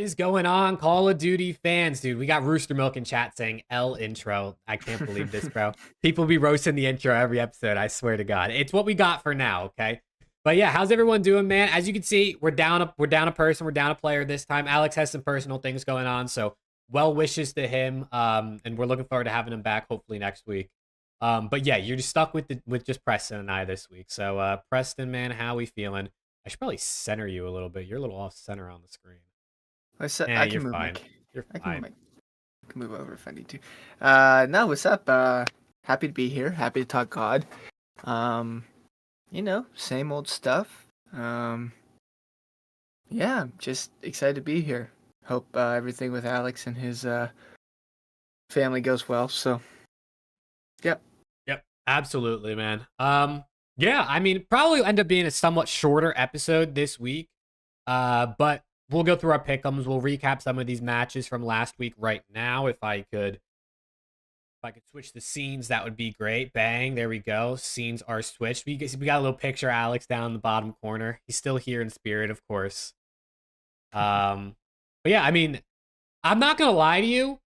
What is going on, Call of Duty fans? Dude, we got Rooster Milk in chat saying L intro. I can't believe this, bro. People be roasting the intro every episode, I swear to God. It's what we got for now, okay? But yeah, how's everyone doing, man? As you can see, we're down a person, we're down a player this time. Alex has some personal things going on, so well wishes to him. And we're looking forward to having him back hopefully next week. But yeah, you're just stuck with just Preston and I this week. So Preston, man, how we feeling? I should probably center you a little bit. You're a little off center on the screen. I can move. Fine. You're fine. I can move over if I need to. No, what's up? Happy to be here. Happy to talk COD. Same old stuff. Yeah, just excited to be here. Hope everything with Alex and his family goes well. So, yep, absolutely, man. Yeah, I mean, probably end up being a somewhat shorter episode this week. But we'll go through our pick'ems. We'll recap some of these matches from last week right now. If I could switch the scenes, that would be great. Bang, there we go. Scenes are switched. We got a little picture of Alex down in the bottom corner. He's still here in spirit, of course. But yeah, I mean, I'm not gonna lie to you.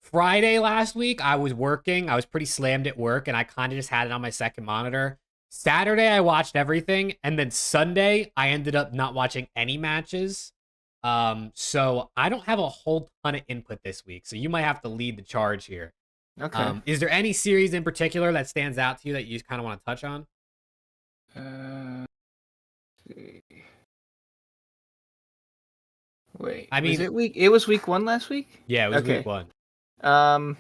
Friday last week, I was working. I was pretty slammed at work, and I kind of just had it on my second monitor. Saturday, I watched everything, and then Sunday, I ended up not watching any matches. So I don't have a whole ton of input this week, so you might have to lead the charge here. Okay. Is there any series in particular that stands out to you that you kind of want to touch on? Wait. I mean, it was week 1 last week? Yeah, it was week 1.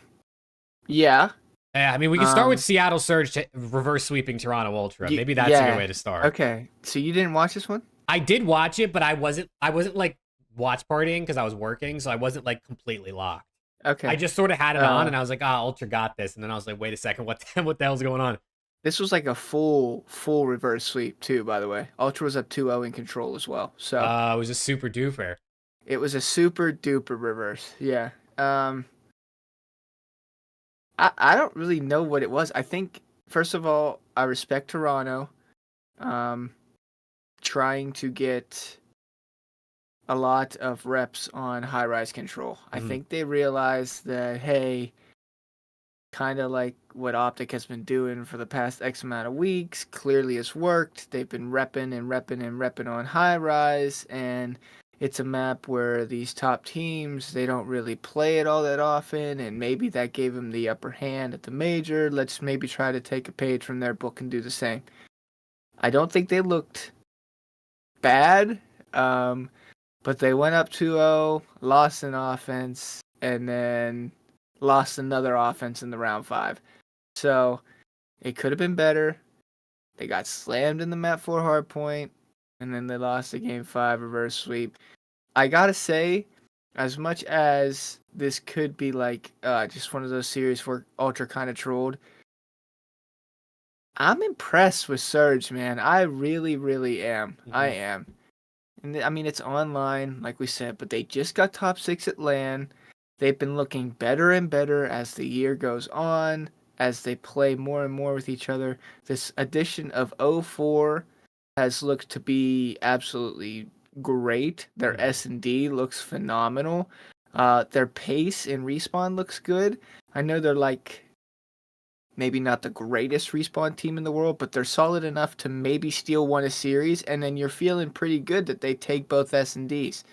Yeah. Yeah, I mean, we can start with Seattle Surge reverse sweeping Toronto Ultra. Maybe that's a good way to start. Okay. So you didn't watch this one? I did watch it, but I wasn't like watch partying because I was working, so I wasn't like completely locked. Okay. I just sort of had it on, and I was like, Ultra got this. And then I was like, wait a second, what the hell's going on? This was like a full reverse sweep too, by the way. Ultra was up 2-0 in control as well. So it was a super duper. It was a super duper reverse. Yeah. I don't really know what it was. I think, first of all, I respect Toronto trying to get a lot of reps on high-rise control. I think they realized that, hey, kind of like what OpTic has been doing for the past X amount of weeks, clearly has worked. They've been repping on high-rise, and it's a map where these top teams, they don't really play it all that often, and maybe that gave them the upper hand at the major. Let's maybe try to take a page from their book and do the same. I don't think they looked bad, but they went up 2-0, lost an offense, and then lost another offense in the round 5. So it could have been better. They got slammed in the map 4 hardpoint, and then they lost the game 5 reverse sweep. I gotta say, as much as this could be like just one of those series where Ultra kind of trolled, I'm impressed with Surge, man. I really, really am. I am. And I mean, it's online, like we said, but they just got top 6 at LAN. They've been looking better and better as the year goes on, as they play more and more with each other. This addition of 04 has looked to be absolutely great. Their S&D looks phenomenal. Their pace and respawn looks good. I know they're like maybe not the greatest respawn team in the world, but they're solid enough to maybe steal one a series, and then you're feeling pretty good that they take both S&Ds.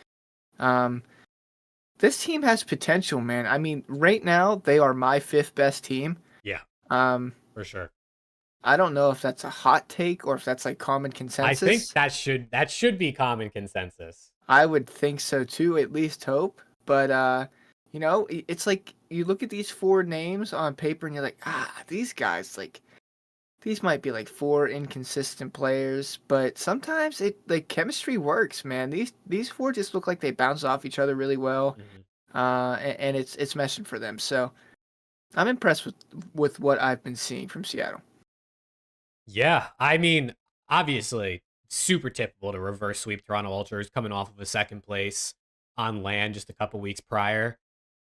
This team has potential, man. I mean, right now, they are my 5th best team. Yeah, for sure. I don't know if that's a hot take or if that's like common consensus. I think that should be common consensus. I would think so too, at least hope. But, it's like you look at these 4 names on paper and you're like, these guys, like, these might be like 4 inconsistent players, but sometimes chemistry works, man. These 4 just look like they bounce off each other really well, and it's meshing for them. So I'm impressed with what I've been seeing from Seattle. Yeah, I mean, obviously, super typical to reverse sweep Toronto Ultras coming off of a 2nd place on LAN just a couple weeks prior.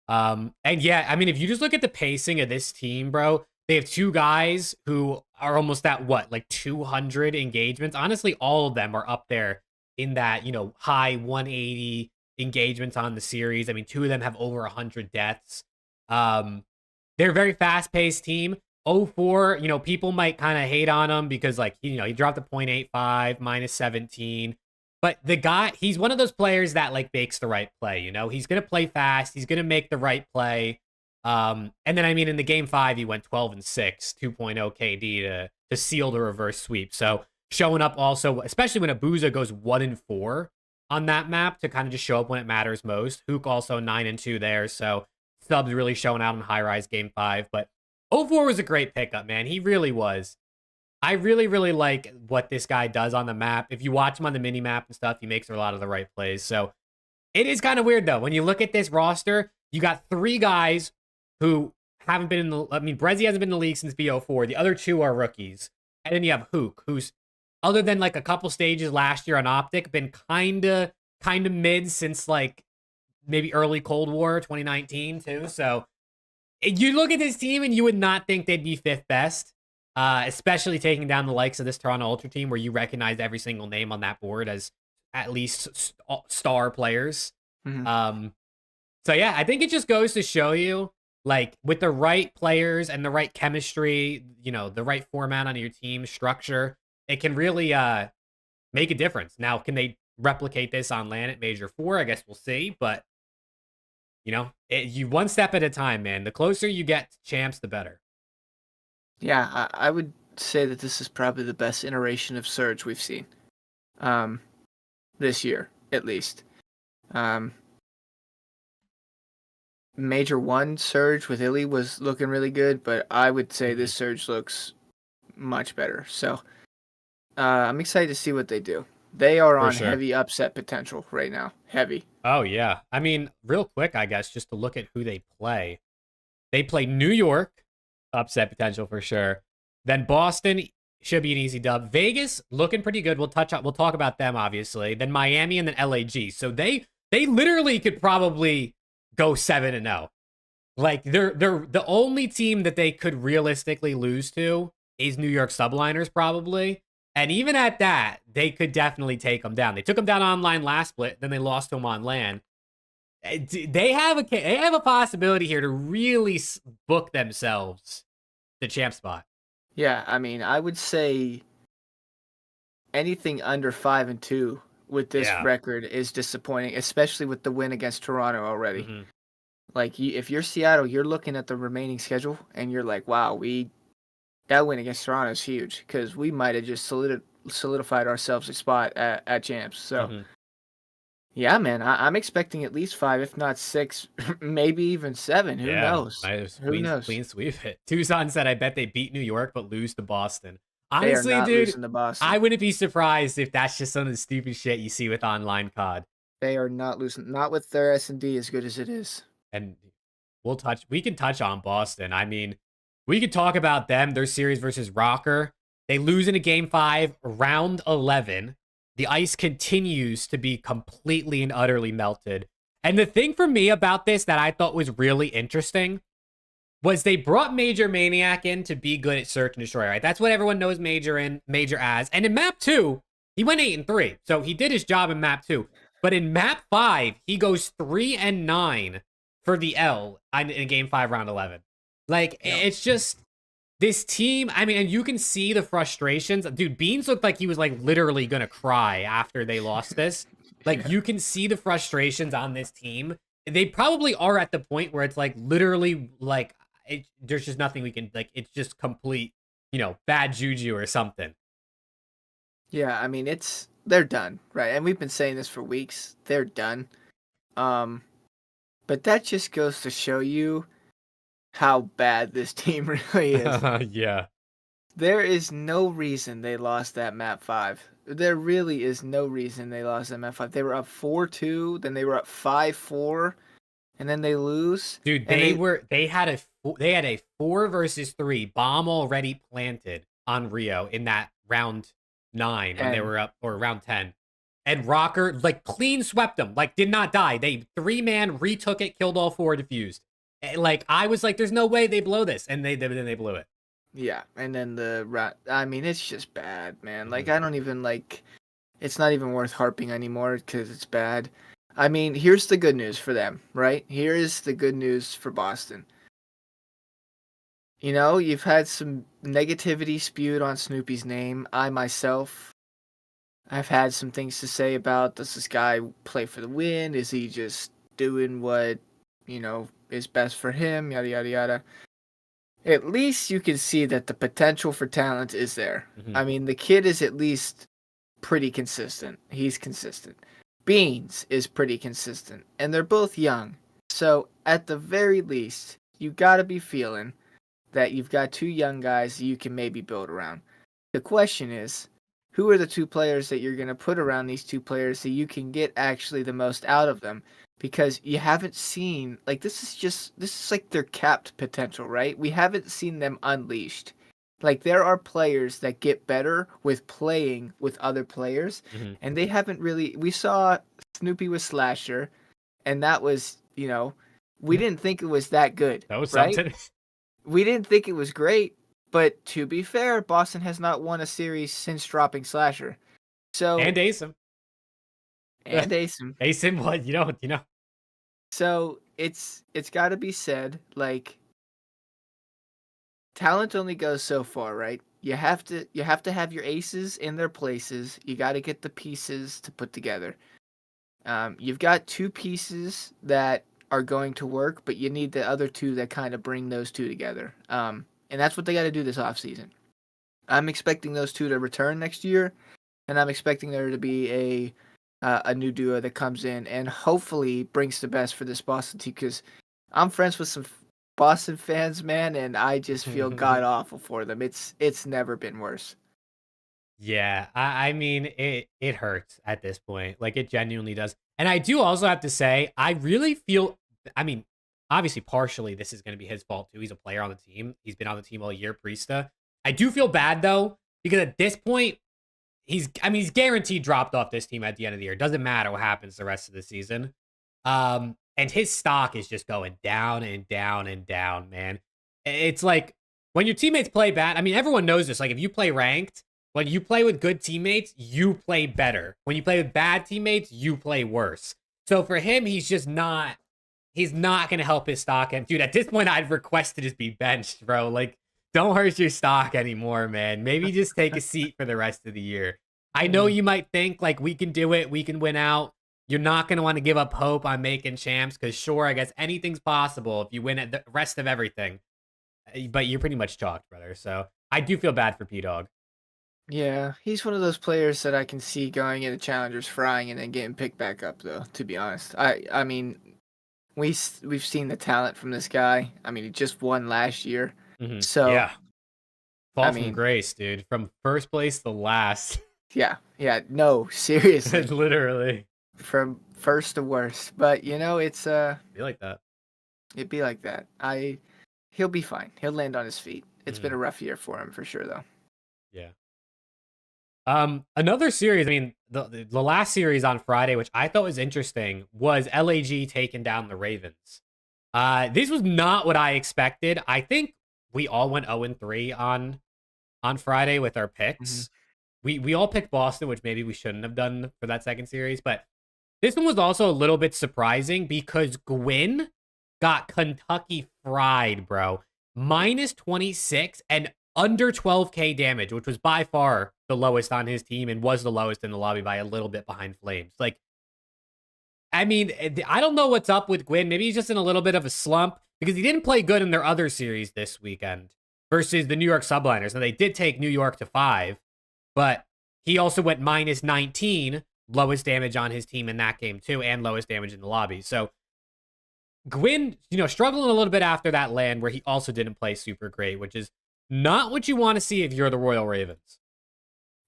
And yeah, I mean, if you just look at the pacing of this team, bro, they have 2 guys who are almost at like 200 engagements. Honestly, all of them are up there in that, high 180 engagements on the series. I mean, 2 of them have over 100 deaths. They're a very fast-paced team. 0-4, people might kind of hate on him because, like, he dropped a .85, -17. But the guy, he's one of those players that, like, makes the right play, He's going to play fast. He's going to make the right play. And then, I mean, in the game 5, he went 12-6, 2.0 KD to seal the reverse sweep. So showing up also, especially when Abuza goes 1-4 on that map to kind of just show up when it matters most. HAVOK also 9-2 there. So Subs really showing out in High Rise game 5. But 0-4 was a great pickup, man. He really was. I really, really like what this guy does on the map. If you watch him on the mini map and stuff, he makes a lot of the right plays. So it is kind of weird, though. When you look at this roster, you got 3 guys who haven't been in the... I mean, Brezzy hasn't been in the league since BO4. The other 2 are rookies. And then you have HAVOK, who's, other than like a couple stages last year on OpTic, been kind of mid since like maybe early Cold War 2019 too. So you look at this team and you would not think they'd be 5th best, especially taking down the likes of this Toronto Ultra team where you recognize every single name on that board as at least star players. So yeah, I think it just goes to show you, like, with the right players and the right chemistry, the right format on your team structure, it can really make a difference. Now, can they replicate this on LAN at Major 4? I guess we'll see, but you one step at a time, man. The closer you get to champs, the better. Yeah, I would say that this is probably the best iteration of Surge we've seen. This year, at least. Major 1 Surge with Illy was looking really good, but I would say this Surge looks much better. So I'm excited to see what they do. They are on heavy upset potential right now. Heavy. Oh, yeah. I mean, real quick, I guess, just to look at who they play. They play New York, upset potential for sure. Then Boston should be an easy dub. Vegas looking pretty good. We'll talk about them, obviously. Then Miami and then LAG. So they literally could probably go 7-0. Like, they're the only team that they could realistically lose to is New York Subliners, probably. And even at that, they could definitely take them down. They took them down online last split, then they lost to them on LAN. They have a possibility here to really book themselves the champ spot. Yeah, I mean, I would say anything under 5-2 with this record is disappointing, especially with the win against Toronto already. Like, if you're Seattle, you're looking at the remaining schedule, and you're like, wow, that win against Toronto is huge, because we might have just solidified ourselves a spot at champs. So, yeah, man, I'm expecting at least 5, if not 6, maybe even 7. Who knows? Who knows? Clean sweep it. Tucson said, I bet they beat New York, but lose to Boston. Honestly, they are not losing to Boston. I wouldn't be surprised if that's just some of the stupid shit you see with online COD. They are not losing. Not with their S&D as good as it is. And we can touch on Boston. I mean, we could talk about them, their series versus Rocker. They lose in a game 5, round 11. The ice continues to be completely and utterly melted. And the thing for me about this that I thought was really interesting was they brought Major Maniac in to be good at search and destroy, right? That's what everyone knows Major as. And in map 2, he went 8-3. So he did his job in map 2. But in map 5, he goes 3-9 for the L in game 5, round 11. Like, it's just this team. I mean, and you can see the frustrations. Dude, Beans looked like he was, like, literally going to cry after they lost this. Like, you can see the frustrations on this team. They probably are at the point where it's, like, literally, like, there's just nothing we can, like, it's just complete, bad juju or something. Yeah, I mean, they're done, right? And we've been saying this for weeks. They're done. But that just goes to show you how bad this team really is. Yeah. There is no reason they lost that map 5. There really is no reason they lost that map 5. They were up 4-2, then they were up 5-4, and then they lose. Dude, they had a 4 versus 3 bomb already planted on Rio in that round 9 when they were up, or round 10. And Rocker, like, clean swept them, like, did not die. They 3-man retook it, killed all 4, defused. Like, I was like, there's no way they blow this, and then they blew it. Yeah, and then I mean, it's just bad, man. Like, I don't even, like, it's not even worth harping anymore because it's bad. I mean, here's the good news for them, right? Here is the good news for Boston. You know, you've had some negativity spewed on Snoopy's name. I myself, I've had some things to say about, does this guy play for the win? Is he just doing what, is best for him? Yada, yada, yada. At least you can see that the potential for talent is there. Mhm. I mean, the kid is at least pretty consistent. He's consistent. Beans is pretty consistent. And they're both young. So, at the very least, you gotta be feeling that you've got two young guys that you can maybe build around. The question is, who are the two players that you're going to put around these two players so you can get actually the most out of them? Because you haven't seen, like, this is like their capped potential, right? We haven't seen them unleashed. Like, there are players that get better with playing with other players, Mhm. and they haven't really. We saw Snoopy with Slasher, and that was, we didn't think it was that good, That was right? something. We didn't think it was great, but to be fair, Boston has not won a series since dropping Slasher. So And Asim. and Asim. Asim, what you know. So it's got to be said, like, talent only goes so far, right? You have to have your aces in their places. You got to get the pieces to put together. You've got two pieces that are going to work, but you need the other two that kind of bring those two together. And that's what they got to do this offseason. I'm expecting those two to return next year, and I'm expecting there to be a new duo that comes in and hopefully brings the best for this Boston team. Because I'm friends with some Boston fans, man, and I just feel god awful for them. It's never been worse. Yeah, I mean it hurts at this point. Like it genuinely does. And I do also have to say, I really feel I mean, obviously partially this is gonna be his fault too. He's a player on the team. He's been on the team all year, Priesta. I do feel bad though, because at this point, he's guaranteed dropped off this team at the end of the year. Doesn't matter what happens the rest of the season. And his stock is just going down and down and down, man. It's like when your teammates play bad. I mean, everyone knows this. Like if you play ranked, when you play with good teammates, you play better. When you play with bad teammates, you play worse. So for him, he's not going to help his stock. And dude, at this point, I'd request to just be benched, bro. Like, don't hurt your stock anymore, man. Maybe just take a seat for the rest of the year. I know Mm. you might think like we can do it, we can win out. You're not going to want to give up hope on making champs because sure, I guess anything's possible if you win at the rest of everything. But you're pretty much chalked, brother. So I do feel bad for P Dog. Yeah, he's one of those players that I can see going into challengers frying and then getting picked back up though, to be honest. I mean, we've seen the talent from this guy. I mean, he just won last year. So, Yeah, I fall from mean, grace, dude. From first place to last, yeah, no, seriously. literally. From first to worst. But Be like that. it'd be like that. He'll be fine. He'll land on his feet. It's been Mhm. a rough year for him for sure though. Yeah. Another series. I mean, the last series on Friday, which I thought was interesting, was LAG taking down the Ravens. This was not what I expected. I think we all went 0-3 on Friday with our Hmm. picks. We all picked Boston, which maybe we shouldn't have done for that second series, but this one was also a little bit surprising because Gwyn got Kentucky fried, bro. Minus 26 and under 12k damage, which was by far the lowest on his team and was the lowest in the lobby by a little bit behind Flames. Like, I mean, I don't know what's up with Gwyn. Maybe he's just in a little bit of a slump because he didn't play good in their other series this weekend versus the New York Subliners. Now, they did take New York to 5, but he also went minus 19, lowest damage on his team in that game too, and lowest damage in the lobby. So Gwyn, struggling a little bit after that land where he also didn't play super great, which is not what you want to see if you're the Royal Ravens.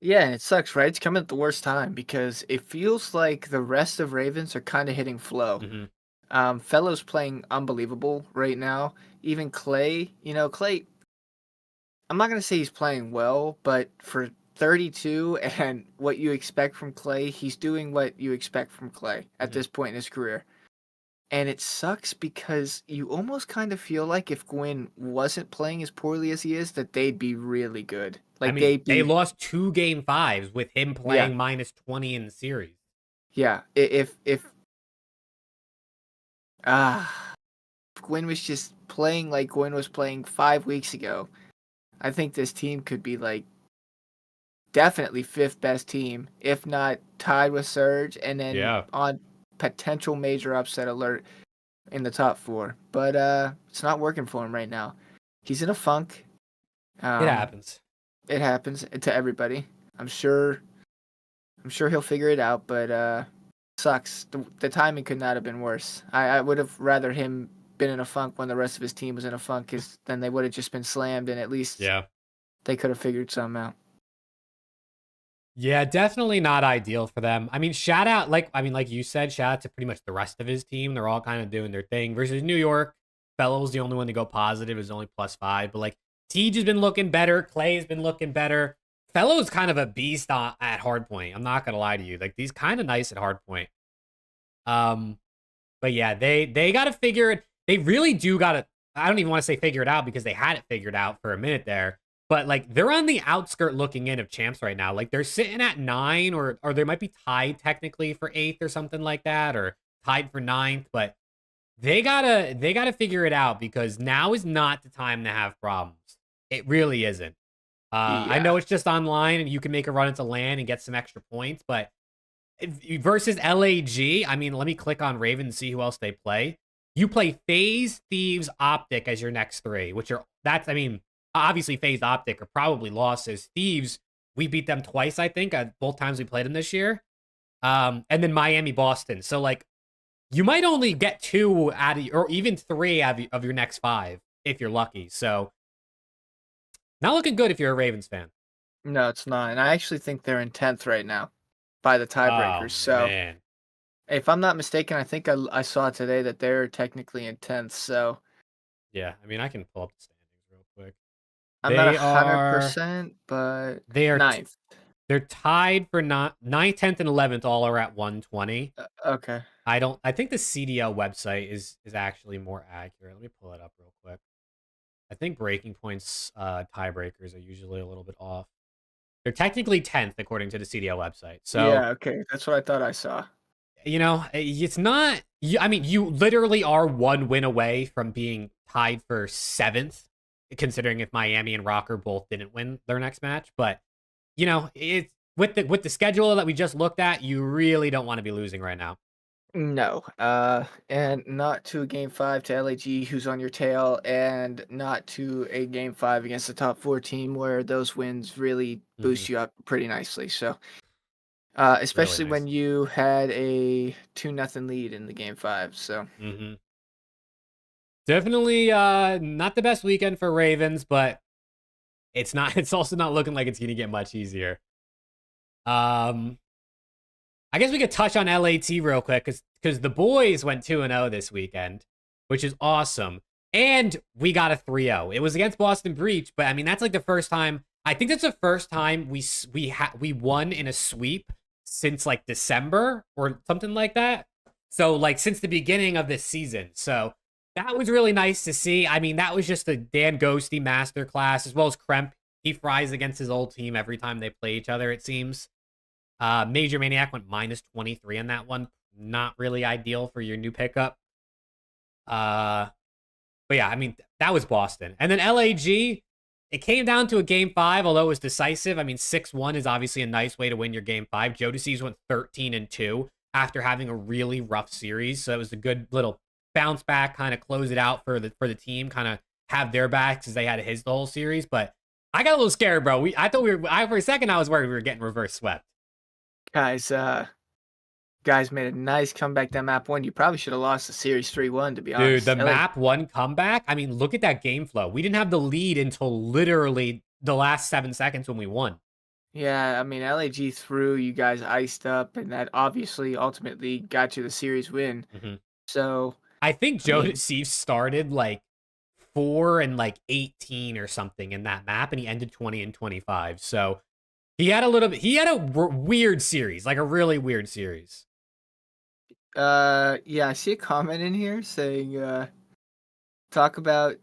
Yeah, and it sucks, right? It's coming at the worst time because it feels like the rest of Ravens are kind of hitting flow. Mm-hmm. Fellow's playing unbelievable right now. Even Clay, Clay, I'm not going to say he's playing well, but for 32 and what you expect from Clay, he's doing what you expect from Clay at Mm-hmm. this point in his career. And it sucks because you almost kind of feel like if Gwyn wasn't playing as poorly as he is, that they'd be really good. I Like mean, they'd they be, lost 2 game 5s with him yeah, playing minus 20 in the series. yeah. If Gwyn was just playing like Gwyn was playing 5 weeks ago. I think this team could be like definitely fifth best team, if not tied with Surge, and then Yeah, on potential major upset alert in the top four. But it's not working for him right now. He's in a funk. it Um, happens. it happens to everybody. I'm sure. I'm sure he'll figure it out. But sucks. The timing could not have been worse. I would have rather him been in a funk when the rest of his team was in a funk, because then they would have just been slammed, and at least Yeah. they could have figured something out. Yeah, definitely not ideal for them. I mean, shout out, like you said, shout out to pretty much the rest of his team. They're all kind of doing their thing. Versus New York, Fellow's the only one to go positive. Is only +5. But like, Tej has been looking better. Clay's been looking better. Fellow's kind of a beast at hardpoint. I'm not gonna lie to you. Like, he's kind of nice at hardpoint. But yeah, they got to figure it. They really do got to. I don't even want to say figure it out, because they had it figured out for a minute there. But like, they're on the outskirt looking in of champs right now. Like, they're sitting at 9, or they might be tied technically for 8th or something like that, or tied for 9th. But they gotta figure it out, because now is not the time to have problems. It really isn't. I Yeah. know it's just online and you can make a run into LAN and get some extra points, but versus LAG, I mean, let me click on Raven and see who else they play. You play FaZe, Thieves, OpTic as your next 3, which are, I mean, obviously FaZe, OpTic are probably losses. Thieves, we beat them twice, I think, both times we played them this year. And then Miami, Boston. So like, you might only get 2 out of, or even 3 out of your next 5 if you're lucky. So not looking good if you're a Ravens fan. No, it's not. And I actually think they're in 10th right now by the Oh tiebreakers. So man. if I'm not mistaken, I think I saw today that they're technically in 10th. So Yeah, I mean, I can pull up the standings real quick. I'm not They are 100%, but they are ninth. they're tied for 9th, 10th, and 11th. All are at 120. Okay. I think the CDL website is actually more accurate. Let me pull it up real quick. I think breaking points tiebreakers are usually a little bit off. They're technically 10th according to the CDL website. So, Yeah, okay. That's what I thought I saw. you know, it's not. I mean, you literally are 1 win away from being tied for 7th, considering if Miami and Rocker both didn't win their next match. But you know, it's with the schedule that we just looked at, you really don't want to be losing right now. No. And not to a game 5 to LAG, who's on your tail, and not to a game 5 against the top 4 team, where those wins really Hmm. boost you up pretty nicely. So Really especially when nice. you had a 2-0 lead in the game 5. So Hmm. Definitely not the best weekend for Ravens, but it's not. It's also not looking like it's gonna get much easier. Um, I guess we could touch on LAT real quick, because the boys went 2-0 this weekend, which is awesome. And we got a 3-0. It was against Boston Breach, but I mean, that's like the first time. I think that's the first time we won in a sweep since like December or something like that. So like, since the beginning of this season. So that was really nice to see. I mean, that was just a Dan Ghosty masterclass, as well as Kremp. He fries against his old team every time they play each other, it seems. Major Maniac went -23 on that one. Not really ideal for your new pickup. Uh, but yeah, I mean, that was Boston. And then LAG, it came down to a game 5, although it was decisive. I mean, 6-1 is obviously a nice way to win your game 5. Jodeci's went 13-2 after having a really rough series. So it was a good little bounce back, kind of close it out for the team, kind of have their backs, as they had his the whole series. But I got a little scared, bro. I thought for a second I was worried we were getting reverse swept. guys, guys made a nice comeback that map 1. You probably should have lost the series 3-1, to be Dude, the honest. map 1 comeback. I mean, look at that game flow. We didn't have the lead until literally the last 7 seconds when we won. Yeah, I mean, LAG threw, you guys iced up, and that obviously ultimately got you the series win. Hmm. So, I think I mean, Joseph started like 4 and like 18 or something in that map, and he ended 20-25. So he had a little bit. He had a weird series, like a really weird series. yeah, I see a comment in here saying, talk about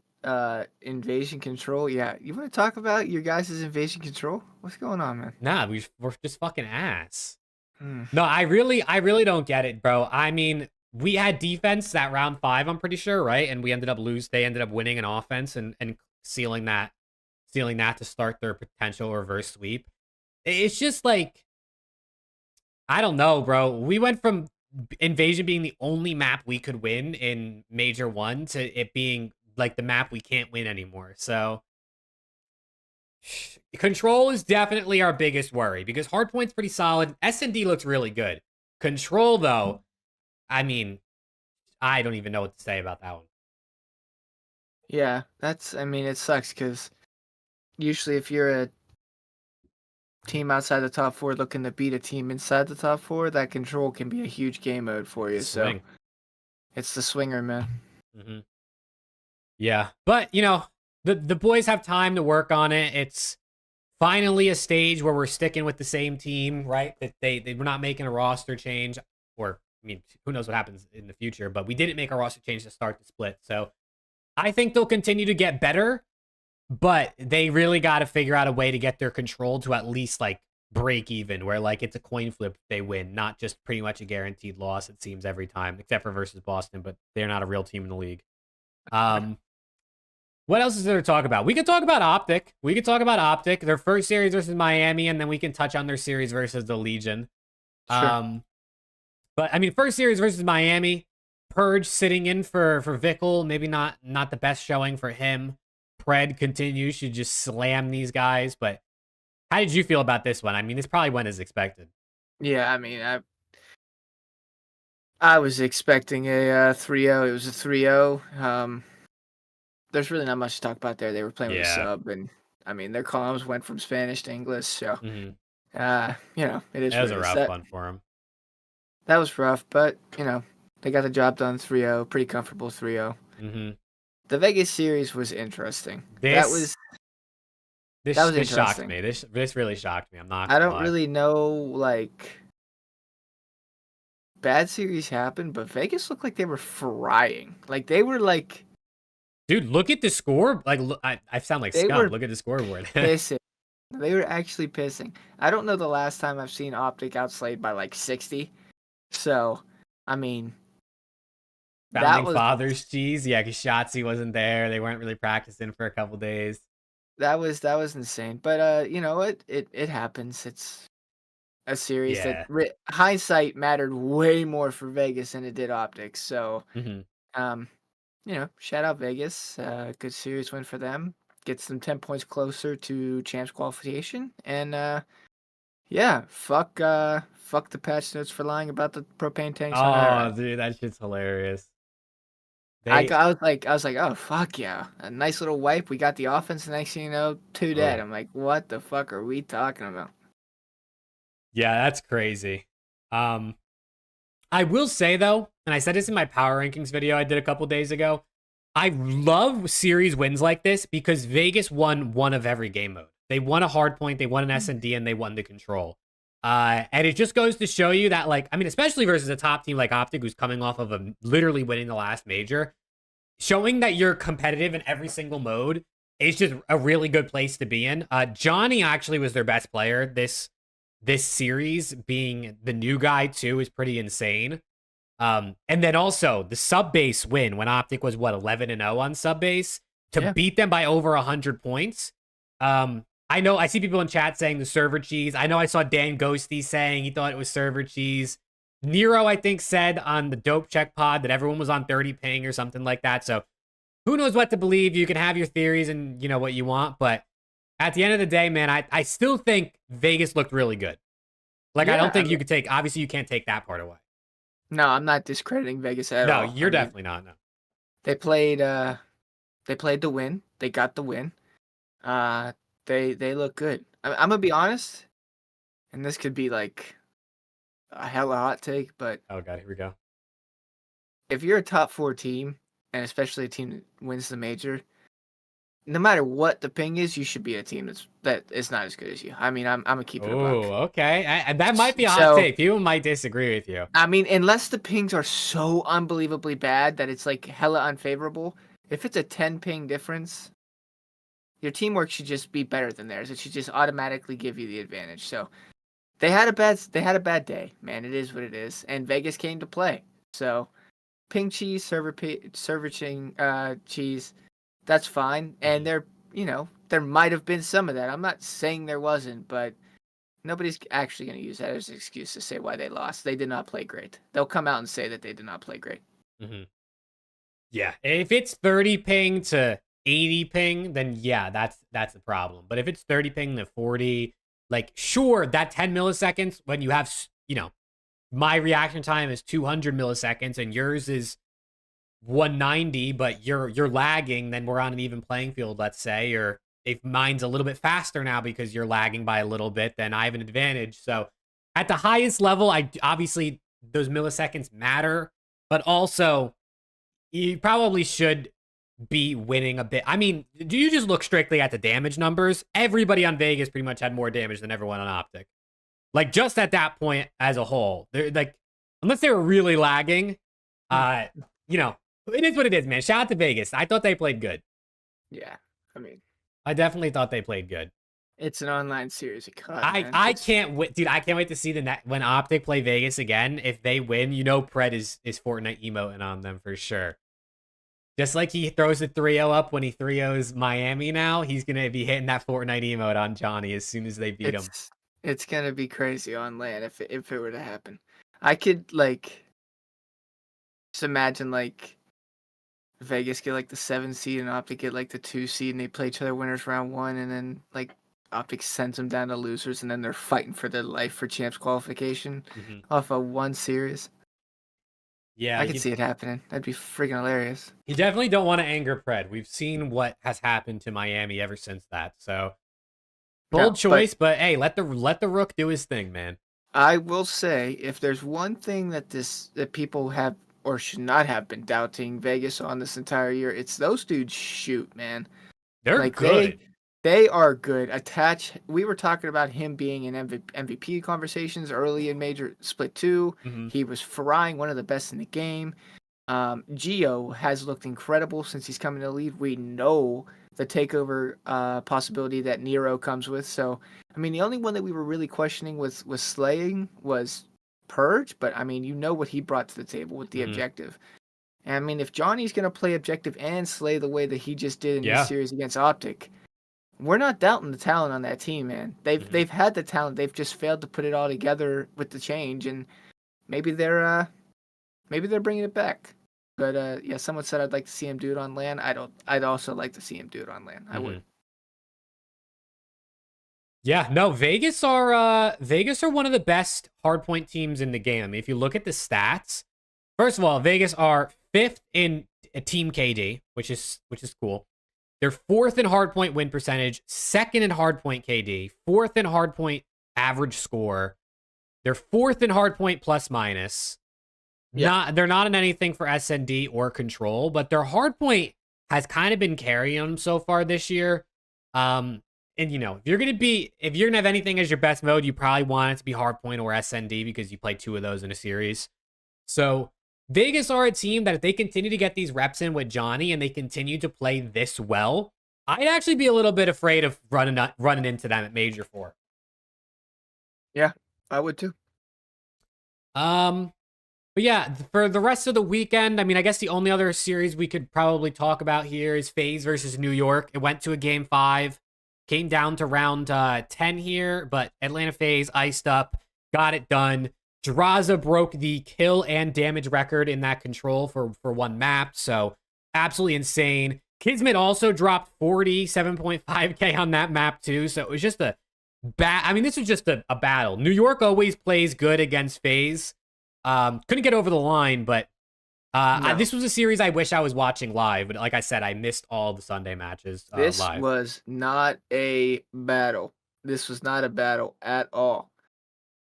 invasion control. Yeah, you want to talk about your guys' invasion control? What's going on, man? Nah, we're just fucking ass. Hmm. No, I really don't get it, bro. I mean, we had defense that round 5, I'm pretty sure, right? And we ended up they ended up winning an offense and sealing that to start their potential reverse sweep. It's just like, I don't know, bro. We went from Invasion being the only map we could win in Major 1 to it being like the map we can't win anymore. So Control is definitely our biggest worry because Hardpoint's pretty solid. S&D looks really good. Control, though, I mean, I don't even know what to say about that one. Yeah, I mean, it sucks because usually if you're a team outside the top 4 looking to beat a team inside the top 4, that Control can be a huge game mode for you. So Swing. it's the swinger, man. Mm-hmm. Yeah, but, you know, the boys have time to work on it. It's finally a stage where we're sticking with the same team, right? That they were not making a roster change, or I mean, who knows what happens in the future, but we didn't make a roster change to start the split. So I think they'll continue to get better, but they really got to figure out a way to get their Control to at least like break even, where like it's a coin flip if they win, not just pretty much a guaranteed loss, it seems, every time, except for versus Boston, but they're not a real team in the league. What else is there to talk about? We could talk about OpTic. We could talk about OpTic, their first series versus Miami, and then we can touch on their series versus the Legion. Sure. But I mean, first series versus Miami, Purge sitting in for Vickle, maybe not the best showing for him. Pred continues to just slam these guys, but how did you feel about this one? I mean, this probably went as expected. Yeah, I mean, I was expecting a 3-0. It was a 3-0. There's really not much to talk about there. They were playing with a sub, and I mean, their columns went from Spanish to English, so Mm-hmm. you know, it is. That was what a it is. rough one for him. That was rough, but you know, they got the job done 3-0, pretty comfortable 3-0. Mm-hmm. The Vegas series was interesting. This was shocked interesting. me. This really shocked me. I'm not I gonna don't lie. really know, like, bad series happened, but Vegas looked like they were frying. Like they were like, dude, look at the score. Like, look, I sound like they scum. were Look at the scoreboard. pissing. They were actually pissing. I don't know the last time I've seen OpTic outslayed by like 60. So, I mean, Founding Fathers cheese. Yeah, because Shotzi wasn't there. They weren't really practicing for a couple days. that was insane. But you know what? It happens. It's a series that Yeah. hindsight mattered way more for Vegas than it did optics. So, Mm-hmm. um, you know, shout out Vegas. Good series win for them. Gets them 10 points closer to champs qualification. And yeah, fuck the patch notes for lying about the propane tanks on Oh, IRA. dude, that shit's hilarious. I They, was like, oh fuck yeah, a nice little wipe. We got the offense. The next thing you know, 2 dead. oh, I'm like, what the fuck are we talking about? yeah, that's crazy. I will say though, and I said this in my power rankings video I did a couple days ago, I love series wins like this because Vegas won one of every game mode. They won a hard point, they won an S&D, and they won the control. And it just goes to show you that, like, I mean, especially versus a top team like OpTic, who's coming off of literally winning the last major, showing that you're competitive in every single mode is just a really good place to be in. Johnny actually was their best player this series, being the new guy too, is pretty insane. And then also the sub base win when OpTic was 11-0 on sub base to beat them by over 100 points. I know I see people in chat saying the server cheese. I know I saw Dan Ghosty saying he thought it was server cheese. Nero, I think, said on the Dope Check pod that everyone was on 30 ping or something like that. So who knows what to believe? You can have your theories and you know what you want, but at the end of the day, man, I still think Vegas looked really good. Like, I don't think you could take, obviously you can't take that part away. No, I'm not discrediting Vegas at all. No, you're definitely not. No. They played to win. They got the win. They look good. I'm gonna be honest, and this could be like a hella hot take, but Oh god, here we go. if you're a top 4 team, and especially a team that wins the major, no matter what the ping is, you should be a team that is not as good as you. I mean, I'm gonna keep it a buck. Oh, okay. And that might be a hot take. People might disagree with you. I mean, unless the pings are so unbelievably bad that it's like hella unfavorable. If it's a 10 ping difference, your teamwork should just be better than theirs. It should just automatically give you the advantage. So they had a bad day, man. It is what it is. And Vegas came to play. So ping cheese, server cheese, that's fine. And there might have been some of that. I'm not saying there wasn't, but nobody's actually going to use that as an excuse to say why they lost. They did not play great. They'll come out and say that they did not play great. Mm-hmm. Yeah, if it's 30 ping to 80 ping, then yeah, that's the problem. But if it's 30 ping to 40, like sure, that 10 milliseconds when you have, my reaction time is 200 milliseconds and yours is 190, but you're lagging, then we're on an even playing field, let's say, or if mine's a little bit faster now because you're lagging by a little bit, then I have an advantage. So at the highest level, I obviously those milliseconds matter, but also you probably should be winning a bit. I mean, do you just look strictly at the damage numbers? Everybody on Vegas pretty much had more damage than everyone on OpTic. Like just at that point as a whole, they're like, unless they were really lagging, it is what it is, man. Shout out to Vegas. I thought they played good. Yeah, I mean, I definitely thought they played good. it's an online series. I can't wait, dude. I can't wait to see when OpTic play Vegas again. If they win, Pred is Fortnite emoting on them for sure. Just like he throws the 3-0 up when he 3-0s Miami now, he's going to be hitting that Fortnite emote on Johnny as soon as they beat him. It's going to be crazy on LAN if it were to happen. I could, just imagine, Vegas get, the 7 seed and OpTic get, the 2 seed, and they play each other winners round 1, and then, OpTic sends them down to losers, and then they're fighting for their life for champs qualification off of one series. Yeah, I could see it happening. That'd be freaking hilarious. You definitely don't want to anger Pred. We've seen what has happened to Miami ever since that. So bold choice, but hey, let the Rook do his thing, man. I will say, if there's one thing that people have or should not have been doubting Vegas on this entire year, it's those dudes shoot, man. They're good. They are good. We were talking about him being in MVP conversations early in Major Split 2. Mm-hmm. He was frying, one of the best in the game. Gio has looked incredible since he's come in the lead. We know the takeover possibility that Nero comes with. So, I mean, the only one that we were really questioning was slaying was Purge, but I mean, what he brought to the table with the objective. And I mean, if Johnny's going to play objective and slay the way that he just did in this series against OpTic, we're not doubting the talent on that team, man. They've had the talent. They've just failed to put it all together with the change, and maybe they're bringing it back. But yeah, someone said I'd like to see him do it on LAN. I'd also like to see him do it on LAN. I would. Yeah, no, Vegas are one of the best hardpoint teams in the game. I mean, if you look at the stats, first of all, Vegas are 5th in team KD, which is cool. They're 4th in hardpoint win percentage, 2nd in hardpoint KD, 4th in hardpoint average score. They're 4th in hardpoint plus minus. Yeah. They're not in anything for SND or control, but their hardpoint has kind of been carrying them so far this year. And if you're gonna have anything as your best mode, you probably want it to be hardpoint or SND because you play 2 of those in a series. So Vegas are a team that if they continue to get these reps in with Johnny and they continue to play this well, I'd actually be a little bit afraid of running into them at Major 4. Yeah, I would too. But yeah, for the rest of the weekend, I mean, I guess the only other series we could probably talk about here is FaZe versus New York. It went to a game 5, came down to round 10 here, but Atlanta FaZe iced up, got it done. Jiraza broke the kill and damage record in that control for one map, so absolutely insane. Kismet also dropped 47.5k on that map too, so it was just this was just a battle. New York always plays good against FaZe. Couldn't get over the line, but this was a series I wish I was watching live, but like I said, I missed all the Sunday matches live. This was not a battle. This was not a battle at all.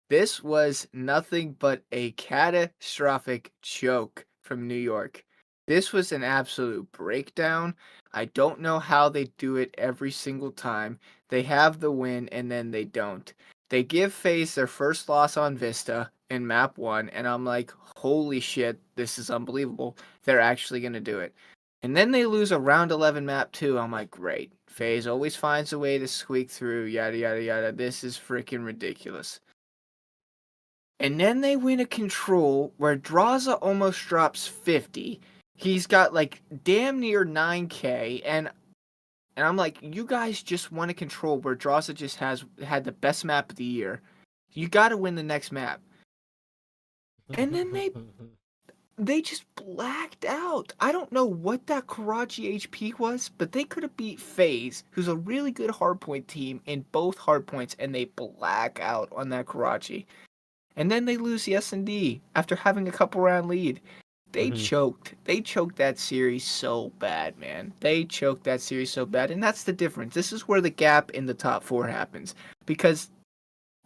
This was nothing but a catastrophic choke from New York. This was an absolute breakdown. I don't know how they do it every single time. They have the win and then they don't. They give FaZe their first loss on Vista in map 1, and I'm like, holy shit, this is unbelievable. They're actually going to do it. And then they lose a round 11 map 2. I'm like, great. FaZe always finds a way to squeak through, yada, yada, yada. This is freaking ridiculous. And then they win a control where Draza almost drops 50. He's got like damn near 9K, and I'm like, you guys just won a control where Draza just had the best map of the year. You got to win the next map. And then they just blacked out. I don't know what that Karachi HP was, but they could have beat FaZe, who's a really good hardpoint team, in both hardpoints, and they black out on that Karachi. And then they lose the S&D after having a couple round lead. They choked. They choked that series so bad, man. They choked that series so bad. And that's the difference. This is where the gap in the top 4 happens. Because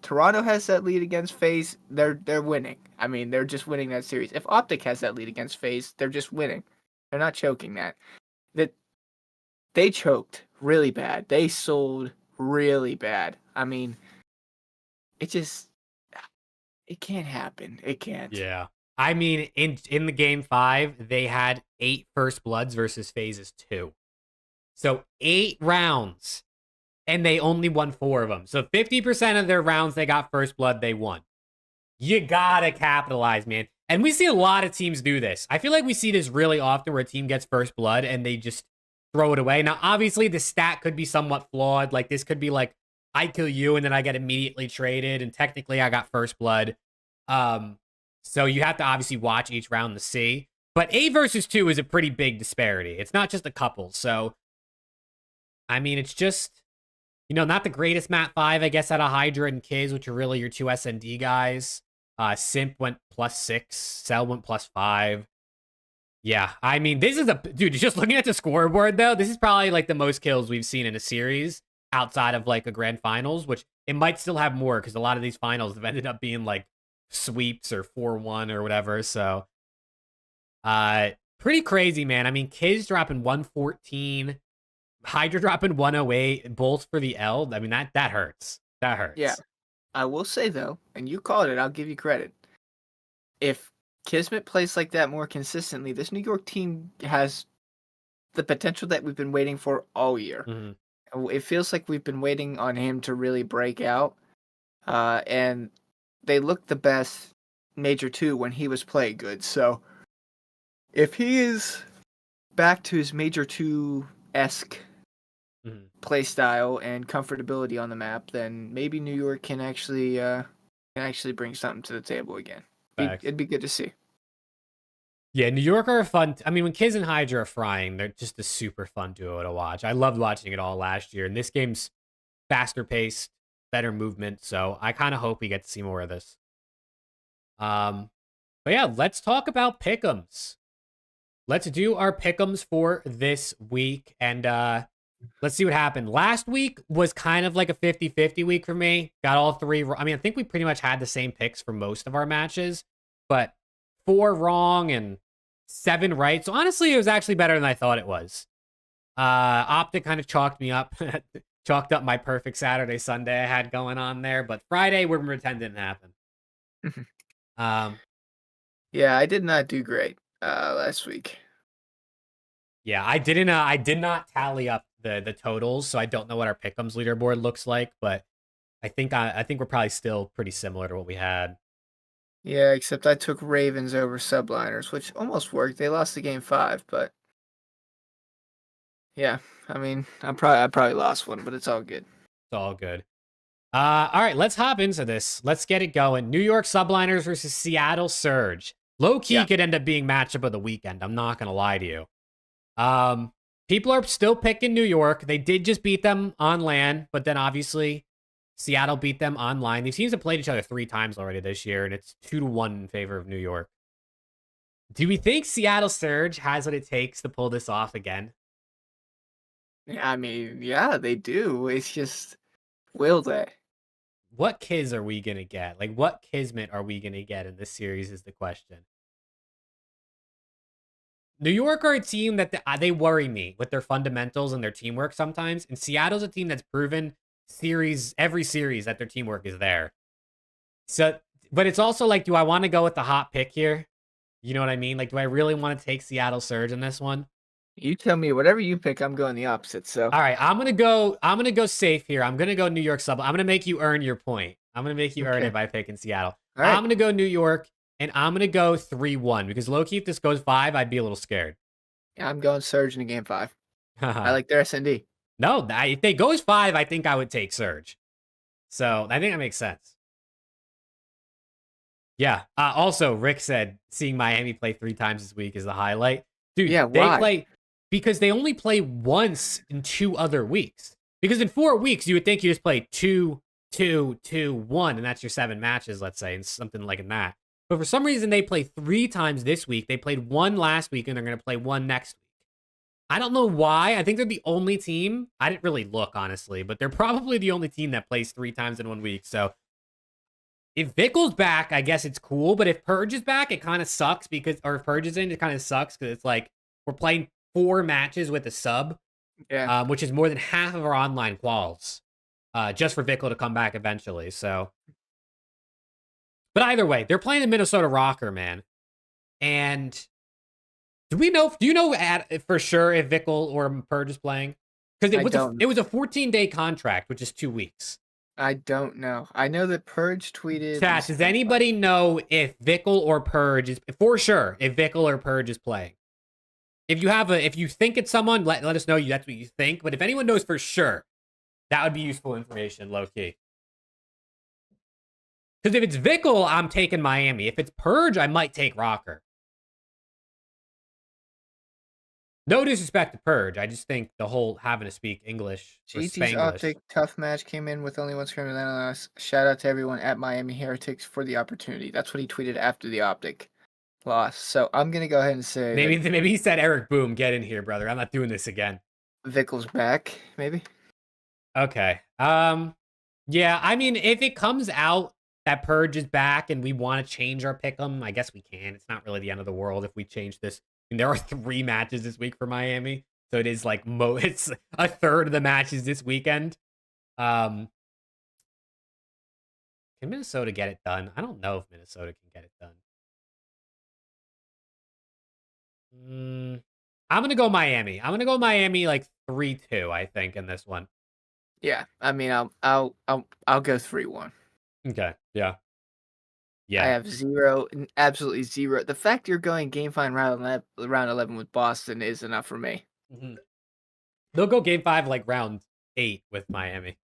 Toronto has that lead against FaZe, they're winning. I mean, they're just winning that series. If OpTic has that lead against FaZe, they're just winning. They're not choking that. They choked really bad. They sold really bad. I mean, it can't happen. It can't. Yeah. I mean, in the game 5, they had 8 first bloods versus FaZe's 2. So 8 rounds, and they only won 4 of them. So 50% of their rounds they got first blood, they won. You gotta capitalize, man. And we see a lot of teams do this. I feel like we see this really often where a team gets first blood and they just throw it away. Now, obviously, the stat could be somewhat flawed. Like, this could be like, I kill you and then I get immediately traded, and technically I got first blood. So you have to obviously watch each round to see. But 8 versus 2 is a pretty big disparity. It's not just a couple. So, I mean, it's just, you know, not the greatest map 5, I guess, out of Hydra and Kiz, which are really your 2 S&D guys. Simp went +6. Cell went +5. Yeah, I mean, this is dude, just looking at the scoreboard, though, this is probably, like, the most kills we've seen in a series outside of, like, a grand finals, which it might still have more because a lot of these finals have ended up being, like, sweeps or 4-1 or whatever. So, pretty crazy, man. I mean, Kiz dropping 114, Hydra dropping 108, both for the L. I mean, that hurts. That hurts. Yeah. I will say, though, and you called it, I'll give you credit. If Kismet plays like that more consistently, this New York team has the potential that we've been waiting for all year. It feels like we've been waiting on him to really break out. And they looked the best Major 2 when he was playing good. So if he is back to his Major 2-esque play style and comfortability on the map, then maybe New York can actually bring something to the table again. It'd be good to see. Yeah, New York are fun. I mean, when Kiz and Hydra are frying, they're just a super fun duo to watch. I loved watching it all last year, and this game's faster paced, better movement, so I kind of hope we get to see more of this. But yeah, let's talk about pick'ems. Let's do our pick'ems for this week, and let's see what happened. Last week was kind of like a 50-50 week for me. Got all 3. I mean, I think we pretty much had the same picks for most of our matches, but 4 wrong and 7 right. So honestly, it was actually better than I thought it was. OpTic kind of chalked me up. Chalked up my perfect Saturday, Sunday I had going on there. But Friday, we're going to pretend didn't happen. Yeah, I did not do great last week. Yeah, I did not tally up the totals, so I don't know what our pick'ems leaderboard looks like, but I think we're probably still pretty similar to what we had. Yeah, except I took Ravens over Subliners, which almost worked. They lost the game 5, but yeah, I mean, I probably lost one, but it's all good. It's all good. All right, let's hop into this. Let's get it going. New York Subliners versus Seattle Surge. Low key could end up being matchup of the weekend. I'm not gonna lie to you. People are still picking New York. They did just beat them on LAN, but then obviously Seattle beat them online. These teams have played each other 3 times already this year, and it's 2-1 in favor of New York. Do we think Seattle Surge has what it takes to pull this off again? I mean, yeah, they do. It's just, will they? What Kiz are we going to get? Like, what Kismet are we going to get in this series is the question. New York are a team that they worry me with their fundamentals and their teamwork sometimes. And Seattle's a team that's proven every series that their teamwork is there. So, but it's also like, do I want to go with the hot pick here? You know what I mean? Like, do I really want to take Seattle Surge in this one? You tell me. Whatever you pick, I'm going the opposite. So, all right, I'm gonna go safe here. I'm gonna go New York Sub. I'm gonna make you earn your point. I'm gonna make you earn Okay. it by picking Seattle. All I'm right. gonna go New York, and I'm gonna go 3-1 because low key, if this goes 5, I'd be a little scared. Yeah, I'm going Surge in game 5. I like their SND. No, if they goes 5, I think I would take Surge. So I think that makes sense. Yeah. Also, Rick said seeing Miami play 3 times this week is the highlight. Dude, Yeah, they why? play because they only play once in 2 other weeks. Because in 4 weeks, you would think you just play 2, 2, 2, 1, and that's your 7 matches, let's say, and something like that. But for some reason, they play 3 times this week. They played 1 last week, and they're going to play 1 next week. I don't know why. I think they're the only team. I didn't really look, honestly, but they're probably the only team that plays 3 times in 1 week. So if Vickle's back, I guess it's cool. But if Purge is back, it kind of sucks because, or if Purge is in, it kind of sucks because it's like we're playing 4 matches with a sub, Yeah. which is more than half of our online quals, just for Vickle to come back eventually. So, but either way, they're playing the Minnesota Rocker, man. And do you know for sure if Vickle or Purge is playing? Because I don't. it was a 14-day contract, which is 2 weeks. I don't know. I know that Purge tweeted. Let me Chat, see does if I can find anybody know if Vickle or Purge is for sure? If Vickle or Purge is playing, if you think it's someone, let us know. That's what you think. But if anyone knows for sure, that would be useful information, low key. Because if it's Vickle, I'm taking Miami. If it's Purge, I might take Rocker. No disrespect to Purge, I just think the whole having to speak English or GT's Spanglish. OpTic tough match came in with only one scrim and then us. Shout out to everyone at Miami Heretics for the opportunity. That's what he tweeted after the OpTic loss. So I'm gonna go ahead and say that Maybe he said, Eric Boom, get in here, brother. I'm not doing this again. Vickle's back. Maybe. Okay. Yeah, I mean, if it comes out that Purge is back and we want to change our pick'em, I guess we can. It's not really the end of the world if we change this. And there are 3 matches this week for Miami, so it is like it's a third of the matches this weekend. Can Minnesota get it done? I don't know if Minnesota can get it done. I'm gonna go Miami. I'm gonna go Miami like 3-2. I think in this one. Yeah. I mean, I'll go 3-1. Okay. Yeah. I Yeah. have absolutely zero. The fact you're going game fine round 11 with Boston is enough for me. Mhm. They'll go game 5 like round 8 with Miami.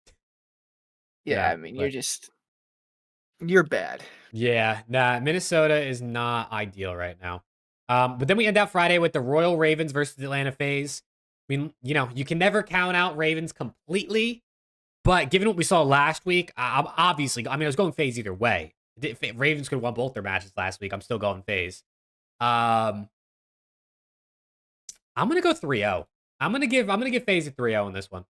Yeah, Yeah, I mean, but you're bad. yeah, nah, Minnesota is not ideal right now. But then we end out Friday with the Royal Ravens versus the Atlanta FaZe. I mean, you can never count out Ravens completely, but given what we saw last week, obviously, I mean, I was going FaZe either way. Ravens could have won both their matches last week. I'm still going FaZe. I'm gonna go 3-0. I'm gonna give FaZe a 3-0 in this one.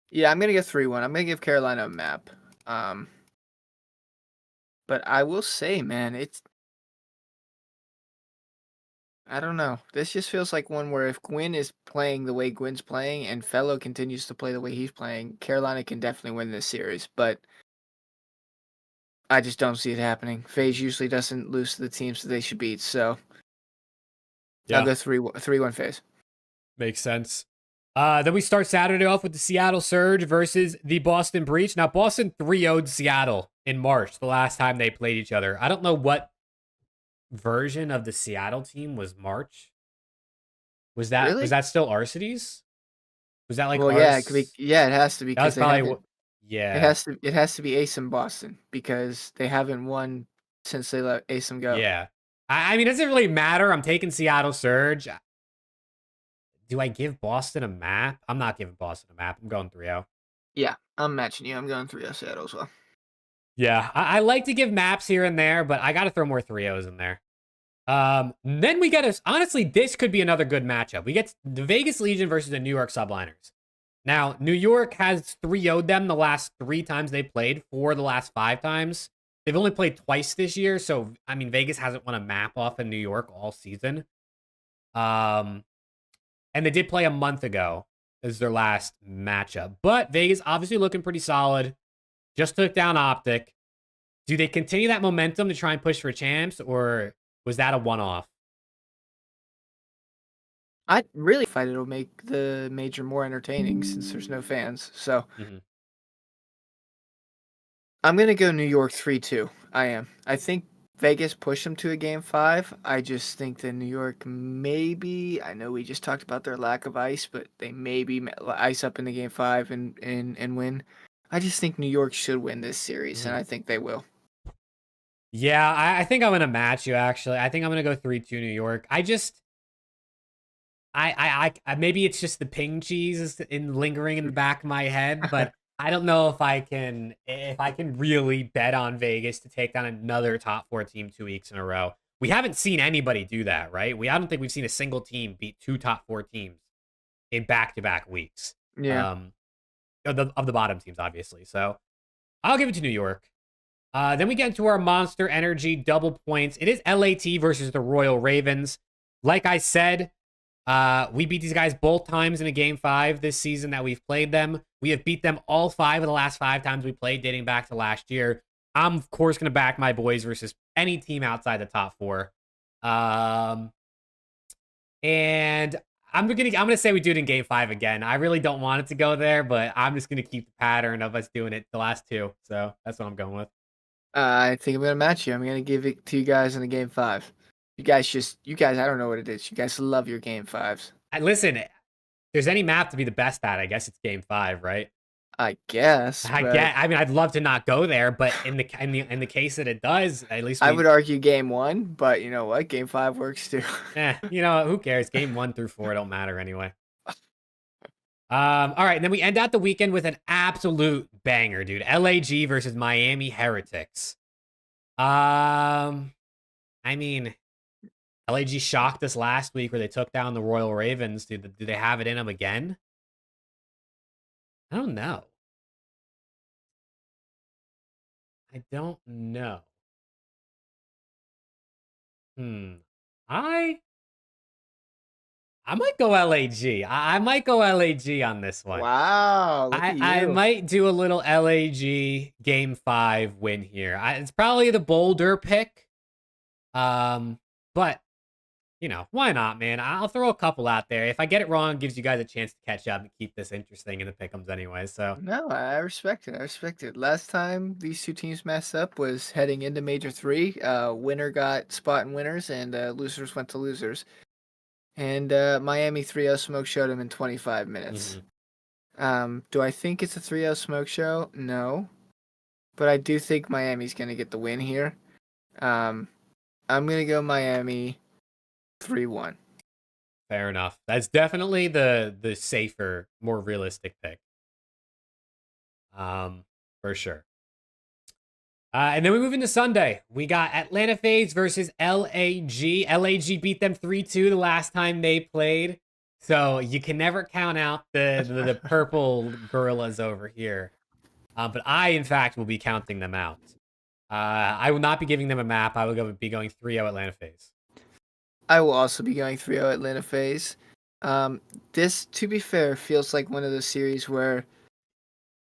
Yeah, I'm gonna go 3-1. I'm gonna give Carolina a map. Um, but I will say, man, I don't know. This just feels like one where if Gwyn is playing the way Gwyn's playing and Fellow continues to play the way he's playing, Carolina can definitely win this series. But I just don't see it happening. FaZe usually doesn't lose to the teams that they should beat, so I'll Yeah, go 3-1 FaZe. makes sense. Then we start Saturday off with the Seattle Surge versus the Boston Breach. Now, Boston 3-0'd Seattle in March, the last time they played each other. I don't know what version of the Seattle team was March. Was Really? that still Arcity's? Was that like Well, yeah, it could be. ours? Yeah, it has to be That was because they probably haven't. yeah. It has to be Ace Boston because they haven't won since they let Ace go. Yeah. I mean, it doesn't really matter. I'm taking Seattle Surge. Do I give Boston a map? I'm not giving Boston a map. I'm going 3-0. Yeah, I'm matching you. I'm going 3-0 Seattle as well. Yeah. I like to give maps here and there, but I got to throw more 3-0s in there. Then we get honestly, this could be another good matchup. We get the Vegas Legion versus the New York Subliners. Now, New York has 3-0'd them the last 3 times they played, 4 the last 5 times. They've only played twice this year, so I mean, Vegas hasn't won a map off in New York all season. And they did play a month ago as their last matchup. But Vegas obviously looking pretty solid. Just took down OpTic. Do they continue that momentum to try and push for champs, or was that a one-off? I really fight it'll make the major more entertaining since there's no fans. So Mm-hmm. I'm gonna go New York 3-2. I am. I think Vegas pushed them to a game 5. I just think that New York maybe. I know we just talked about their lack of ice, but they maybe ice up in the game 5 and win. I just think New York should win this series, and I think they will. Yeah, I think I'm gonna match you. Actually, I think I'm gonna go 3-2 New York. Maybe it's just the ping cheese in lingering in the back of my head, but I don't know if I can really bet on Vegas to take down another top 4 team 2 weeks in a row. We haven't seen anybody do that, right? I don't think we've seen a single team beat 2 top 4 teams in back-to-back weeks. Yeah. Of the bottom teams, obviously. So I'll give it to New York. Then we get into our Monster Energy double points. It is LAT versus the Royal Ravens. Like I said, we beat these guys both times in a game 5 this season that we've played them. We have beat them all 5 of the last 5 times we played, dating back to last year. I'm, of course, going to back my boys versus any team outside the top 4. And I'm gonna say we do it in game 5 again. I really don't want it to go there, but I'm just gonna keep the pattern of us doing it the last 2. So that's what I'm going with. I think I'm gonna match you. I'm gonna give it to you guys in the game 5. You guys, I don't know what it is. You guys love your game 5s. Listen, if there's any map to be the best at, I guess it's game 5, right? I guess. I mean, I'd love to not go there, but in the case that it does, at least I would argue game 1, but you know what? Game 5 works too. Who cares? Game 1 through 4 don't matter anyway. All right, and then we end out the weekend with an absolute banger, dude. LAG versus Miami Heretics. I mean, LAG shocked us last week where they took down the Royal Ravens. Do they have it in them again? I don't know. I don't know. I might go LAG. I might go LAG on this one. Wow, look at you. I might do a little LAG game 5 win here. It's probably the bolder pick. But why not, man? I'll throw a couple out there. If I get it wrong, it gives you guys a chance to catch up and keep this interesting in the pick'ems anyway. So No, I respect it. I respect it. Last time these two teams messed up was heading into Major 3. Winner got spot and winners, and losers went to losers. And Miami 3-0 smoke showed them in 25 minutes. Do I think it's a 3-0 smoke show? No. But I do think Miami's going to get the win here. I'm going to go Miami 3-1. Fair enough. That's definitely the safer, more realistic pick. For sure. And then we move into Sunday. We got Atlanta FaZe versus LAG. LAG beat them 3-2 the last time they played. So you can never count out the purple gorillas over here. But I, in fact, will be counting them out. I will not be giving them a map. I will be going 3-0 Atlanta FaZe. I will also be going 3-0 Atlanta FaZe. This, to be fair, feels like one of those series where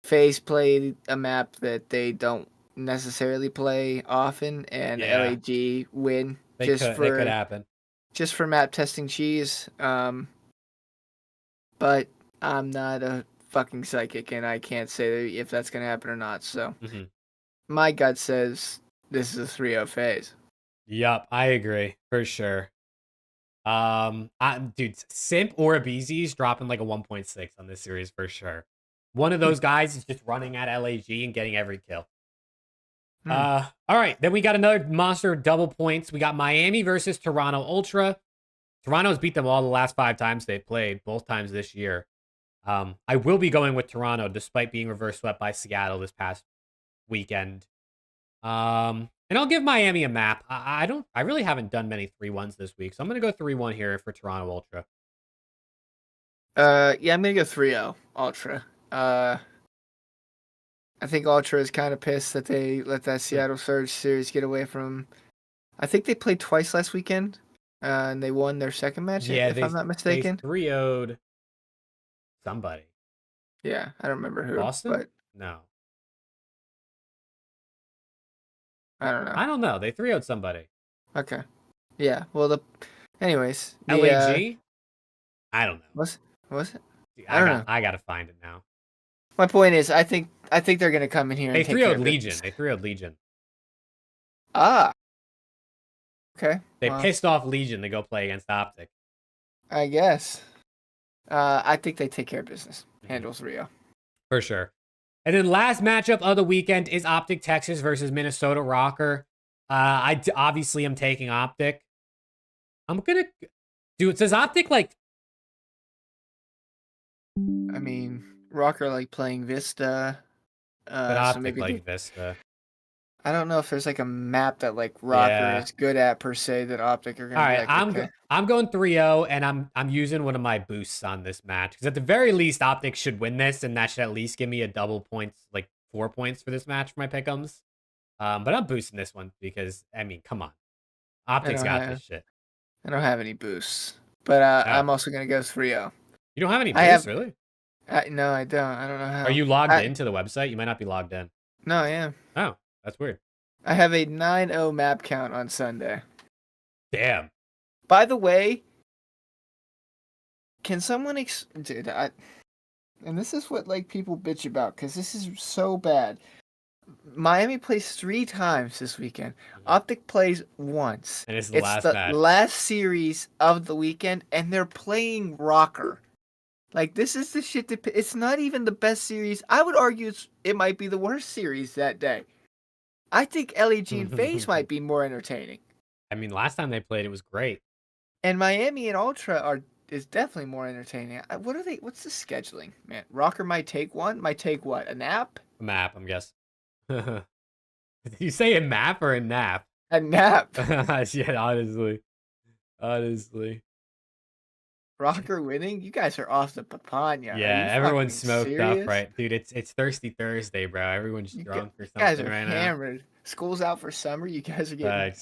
FaZe played a map that they don't necessarily play often, and LAG win. That could happen. Just for map testing cheese. But I'm not a fucking psychic, and I can't say if that's going to happen or not. So my gut says this is a 3-0 FaZe. Yup, I agree for sure. Dude, Simp or Abeezy's dropping like a 1.6 on this series for sure. One of those guys is just running at LAG and getting every kill. All right, then we got another monster double points. We got Miami versus Toronto Ultra. Toronto's beat them all the last 5 times they've played, both times this year. I will be going with Toronto despite being reverse swept by Seattle this past weekend. And I'll give Miami a map. I really haven't done many 3-1s this week, so I'm gonna go 3-1 here for Toronto Ultra. Yeah, I'm gonna go 3-0 Ultra. I think Ultra is kind of pissed that they let that Seattle Surge series get away from. I think they played twice last weekend, and they won their second match. Yeah, if I'm not mistaken. They 3-0'd somebody. Yeah, I don't remember who. Boston? But no. I don't know. I don't know. They 3-0'd somebody. Okay. Yeah. Well, anyways. LAG? I don't know. Was it? I don't know. I gotta find it now. My point is, I think I think they're gonna come in here They and take care 3-0'd of Legion. business. They 3-0'd Legion. Ah. Okay. They Well, pissed off Legion to go play against OpTic. I guess. I think they take care of business. Handles Rio. For sure. And then last matchup of the weekend is OpTic Texas versus Minnesota Rocker. I obviously am taking OpTic. I'm gonna do it. Says OpTic like. I mean, Rocker like playing Vista. But So OpTic maybe like Vista. I don't know if there's like a map that like Rocker Yeah. is good at per se that OpTic are All gonna be right, like, okay. I'm going 3-0, and I'm using one of my boosts on this match because at the very least, OpTic should win this, and that should at least give me a double points, like 4 points for this match for my pick'ems. But I'm boosting this one because I mean, come on, OpTic's got this shit. I don't have any boosts, but No, I'm also gonna go 3-0. you don't have any I boosts, have really? no, I don't. I don't know how. Are you logged into the website? You might not be logged in. No, I am. Oh, that's weird. I have a 9-0 map count on Sunday. Damn. By the way, can someone dude, and this is what like people bitch about because this is so bad. Miami plays 3 times this weekend. OpTic plays once. And it's the last match. Last series of the weekend, and they're playing Rocker. Like, this is the shit that it's not even the best series. I would argue it might be the worst series that day. I think LEG and FaZe might be more entertaining. I mean, last time they played, it was great. And Miami and Ultra is definitely more entertaining. What are they? What's the scheduling, man? Rocker might take one. Might take what? A nap? A map, I'm guessing. Did you say a map or a nap? A nap. Yeah, honestly. Rocker winning? You guys are off the papaya. Yeah, everyone's smoked up, right? Dude, it's Thirsty Thursday, bro. Everyone's drunk or something guys are right hammered. School's out for summer. You guys are getting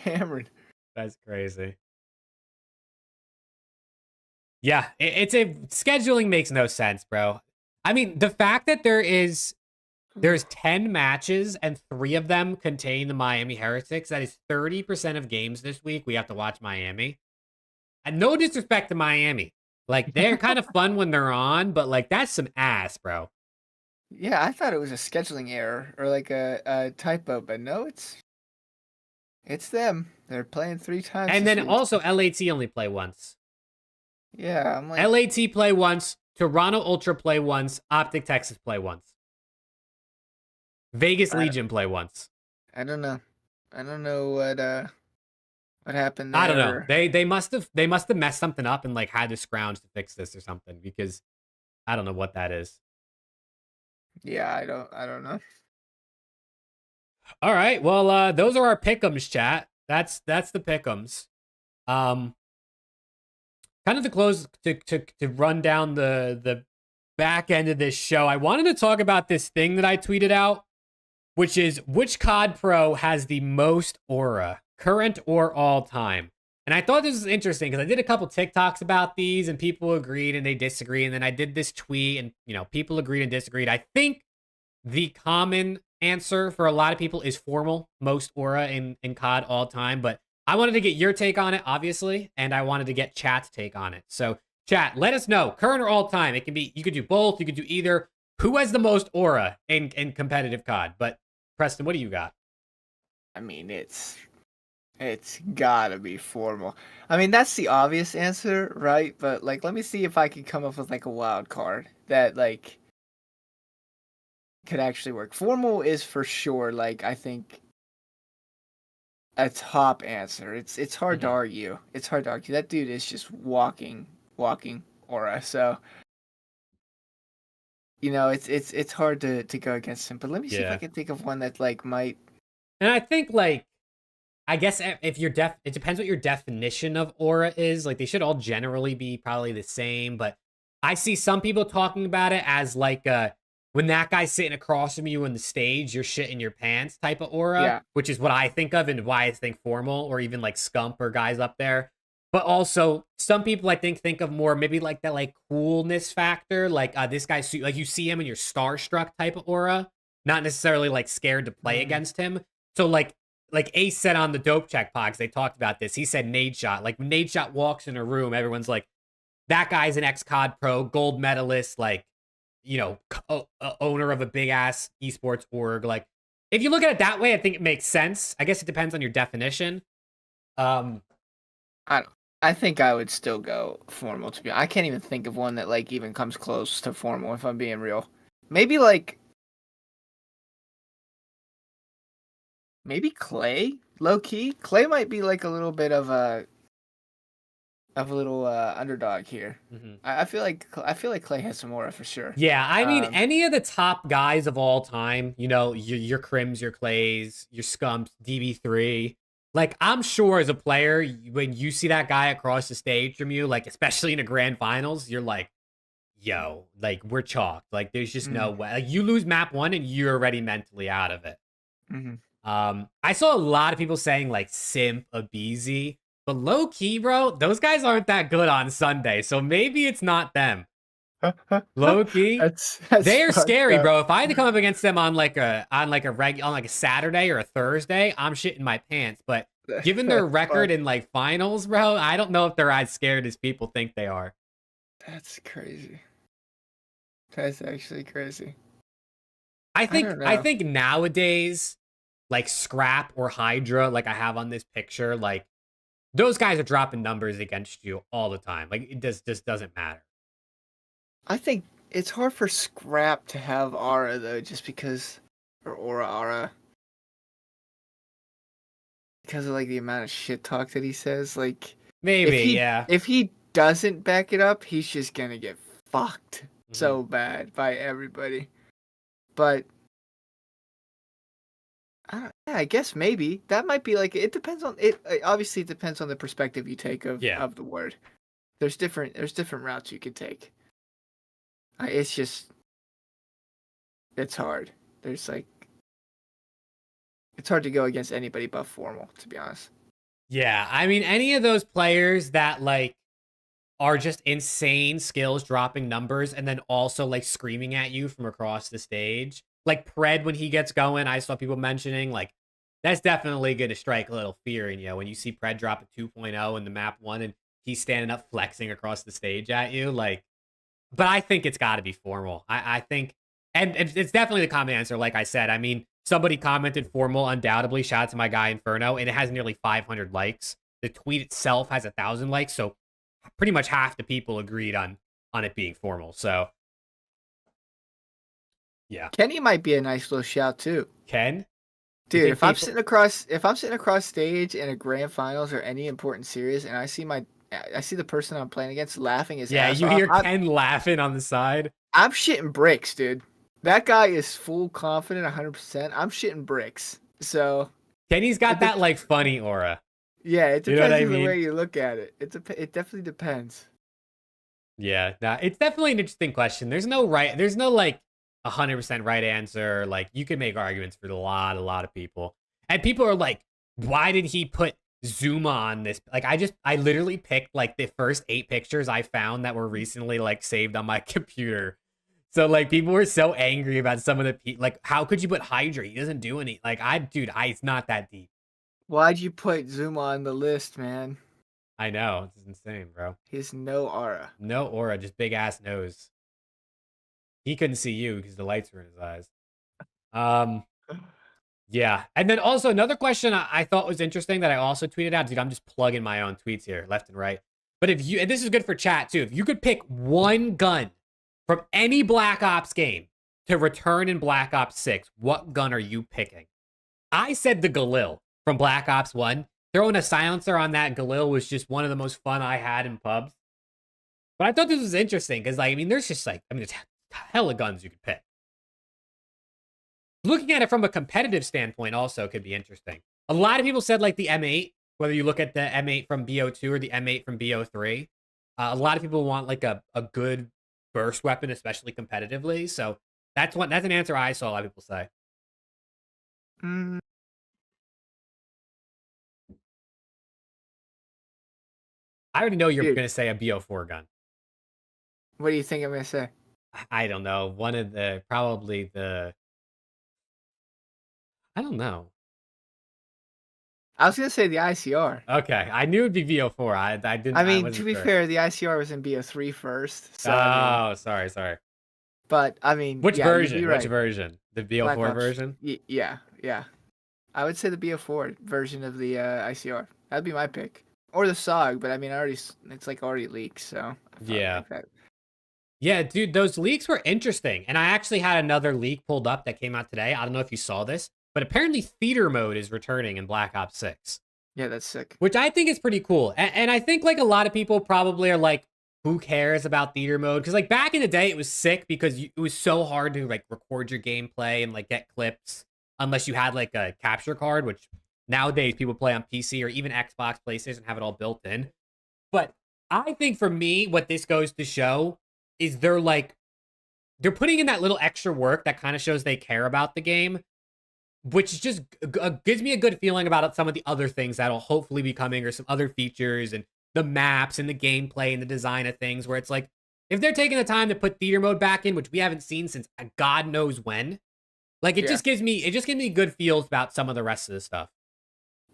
hammered. That's crazy. Yeah, scheduling makes no sense, bro. I mean, the fact that there's 10 matches and 3 of them contain the Miami Heretics. That is 30% of games this week. We have to watch Miami. And no disrespect to Miami. Like, they're kind of fun when they're on, but like, that's some ass, bro. Yeah, I thought it was a scheduling error or like a typo, but no, it's them. They're playing 3 times. And then also LAT only play once. Yeah, I'm like LAT play once, Toronto Ultra play once, OpTic Texas play once. Vegas Legion play once. I don't know. I don't know what happened there. I don't know. They must have messed something up and like had to scrounge to fix this or something because I don't know what that is. Yeah, I don't know. All right. Well, those are our pick'ems, chat. That's the pick'ems. Kind of to close to run down the back end of this show. I wanted to talk about this thing that I tweeted out, which is which COD Pro has the most aura, current or all time. And I thought this was interesting because I did a couple TikToks about these and people agreed and they disagreed. And then I did this tweet and, you know, people agreed and disagreed. I think the common answer for a lot of people is formal, most aura in COD all time. But I wanted to get your take on it, obviously. And I wanted to get chat's take on it. So chat, let us know, current or all time. It can be, you could do both. You could do either. Who has the most aura in competitive COD? But Preston, what do you got? I mean, it's gotta be formal. I mean, that's the obvious answer, right? But like, let me see if I can come up with like a wild card that like could actually work. Formal is for sure, like, I think a top answer. It's hard to argue. It's hard to argue. That dude is just walking aura. So, you know, it's hard to go against him. But let me see if I can think of one that like might. And I think like, I guess if you're it depends what your definition of aura is. Like, they should all generally be probably the same, but I see some people talking about it as like when that guy's sitting across from you on the stage, you're shitting your pants type of aura, which is what I think of and why I think formal or even like Scump or guys up there. But also some people I think of more maybe like that like coolness factor, like this guy's like you see him and you're starstruck type of aura, not necessarily like scared to play against him. So like Ace said on the Dope Check Pods, they talked about this. He said NADESHOT. Like when NADESHOT walks in a room, everyone's like, that guy's an ex-COD pro, gold medalist. Like, owner of a big ass esports org. Like, if you look at it that way, I think it makes sense. I guess it depends on your definition. I don't. I think I would still go formal. To be, I can't even think of one that like even comes close to formal. If I'm being real, maybe like Clay, low key. Clay might be like a little bit of a little underdog here. Mhm. I feel like Clay has some aura for sure. Yeah, I mean, any of the top guys of all time, your Crims, your Clays, your Scumps, DB3. Like, I'm sure as a player, when you see that guy across the stage from you, like, especially in a grand finals, you're like, yo, like, we're chalked. Like, there's just no way. Like, you lose map 1 and you're already mentally out of it. Mm-hmm. I saw a lot of people saying, like, Simp, Abizi. But low key, bro, those guys aren't that good on Sunday. So maybe it's not them. Low key, that's they're scary, up. bro. If I had to come up against them on like a Saturday or a Thursday, I'm shitting my pants. But given their record in like finals, bro, I don't know if they're as scared as people think they are. That's crazy. That's actually crazy. I think nowadays, like Scrap or Hydra, like I have on this picture, like those guys are dropping numbers against you all the time. Like it just doesn't matter. I think it's hard for Scrap to have aura though, just because, or aura, because of like the amount of shit talk that he says. Like Maybe, if he doesn't back it up, he's just gonna get fucked so Mhm. bad by everybody. But I guess maybe that might be like, it depends on it. Obviously, it depends on the perspective you take of the word. There's different routes you could take. It's hard. There's like, it's hard to go against anybody but formal, to be honest. Yeah, I mean, any of those players that like are just insane skills dropping numbers and then also like screaming at you from across the stage. Like Pred when he gets going, I saw people mentioning like that's definitely going to strike a little fear in you when you see Pred drop a 2.0 in the map 1 and he's standing up flexing across the stage at you. Like, but I think it's got to be formal. I think, and it's definitely the common answer. Like I said, I mean, somebody commented formal, undoubtedly. Shout out to my guy Inferno, and it has nearly 500 likes. The tweet itself has 1,000 likes, so pretty much half the people agreed on it being formal. So, yeah, Kenny might be a nice little shout too. Ken, dude, if I'm sitting across stage in a grand finals or any important series, and I see the person I'm playing against laughing his ass you off, hear Ken laughing on the side. I'm shitting bricks, dude. That guy is full confident, 100%. I'm shitting bricks. So Kenny's got that like funny aura. Yeah, it You know depends what I on the mean? way you look at it. It definitely depends. Yeah, nah, it's definitely an interesting question. There's no like 100% right answer. Like you can make arguments for a lot of people. And people are like, why did he put Zuma on this? Like I literally picked like the first 8 pictures I found that were recently like saved on my computer. So like people were so angry about some of the like how could you put Hydra? He doesn't do any like it's not that deep. Why'd you put Zuma on the list, man? I know, it's insane, bro. He has no aura. No aura, just big ass nose. He couldn't see you because the lights were in his eyes. Yeah. And then also another question I thought was interesting that I also tweeted out. Dude, I'm just plugging my own tweets here, left and right. But and this is good for chat too. If you could pick one gun from any Black Ops game to return in Black Ops 6, what gun are you picking? I said the Galil from Black Ops 1. Throwing a silencer on that Galil was just one of the most fun I had in pubs. But I thought this was interesting because, like, I mean, there's just like, I mean, there's hella guns you could pick. Looking at it from a competitive standpoint also could be interesting. A lot of people said like the M8, whether you look at the M8 from BO2 or the M8 from BO3. A lot of people want like a good burst weapon, especially competitively. So that's an answer I saw a lot of people say. Mm. I already know you're going to say a BO4 gun. What do you think I'm going to say? I don't know. One of the, probably the, I don't know. I was going to say the ICR. Okay. I knew it'd be BO4. I didn't. I mean, to be fair, the ICR was in BO3 first. So, oh, sorry. But I mean, Which yeah, you'd be version? Which right. version? The Black BO4 Ops. version? Yeah, yeah. I would say the BO4 version of the ICR. That'd be my pick. Or the SOG, but I mean, it's like already leaked, so I probably Yeah. like that. Yeah, dude, those leaks were interesting. And I actually had another leak pulled up that came out today. I don't know if you saw this, but apparently theater mode is returning in Black Ops 6, Yeah, that's sick. which I think is pretty cool. And I think like a lot of people probably are like, who cares about theater mode? Because like back in the day, it was sick because it was so hard to like record your gameplay and like get clips unless you had like a capture card, which nowadays people play on PC or even Xbox, PlayStation have it all built in. But I think for me, what this goes to show is they're putting in that little extra work that kind of shows they care about the game, which just gives me a good feeling about some of the other things that'll hopefully be coming or some other features and the maps and the gameplay and the design of things where it's like, if they're taking the time to put theater mode back in, which we haven't seen since God knows when, like Yeah, it just gives me good feels about some of the rest of the stuff.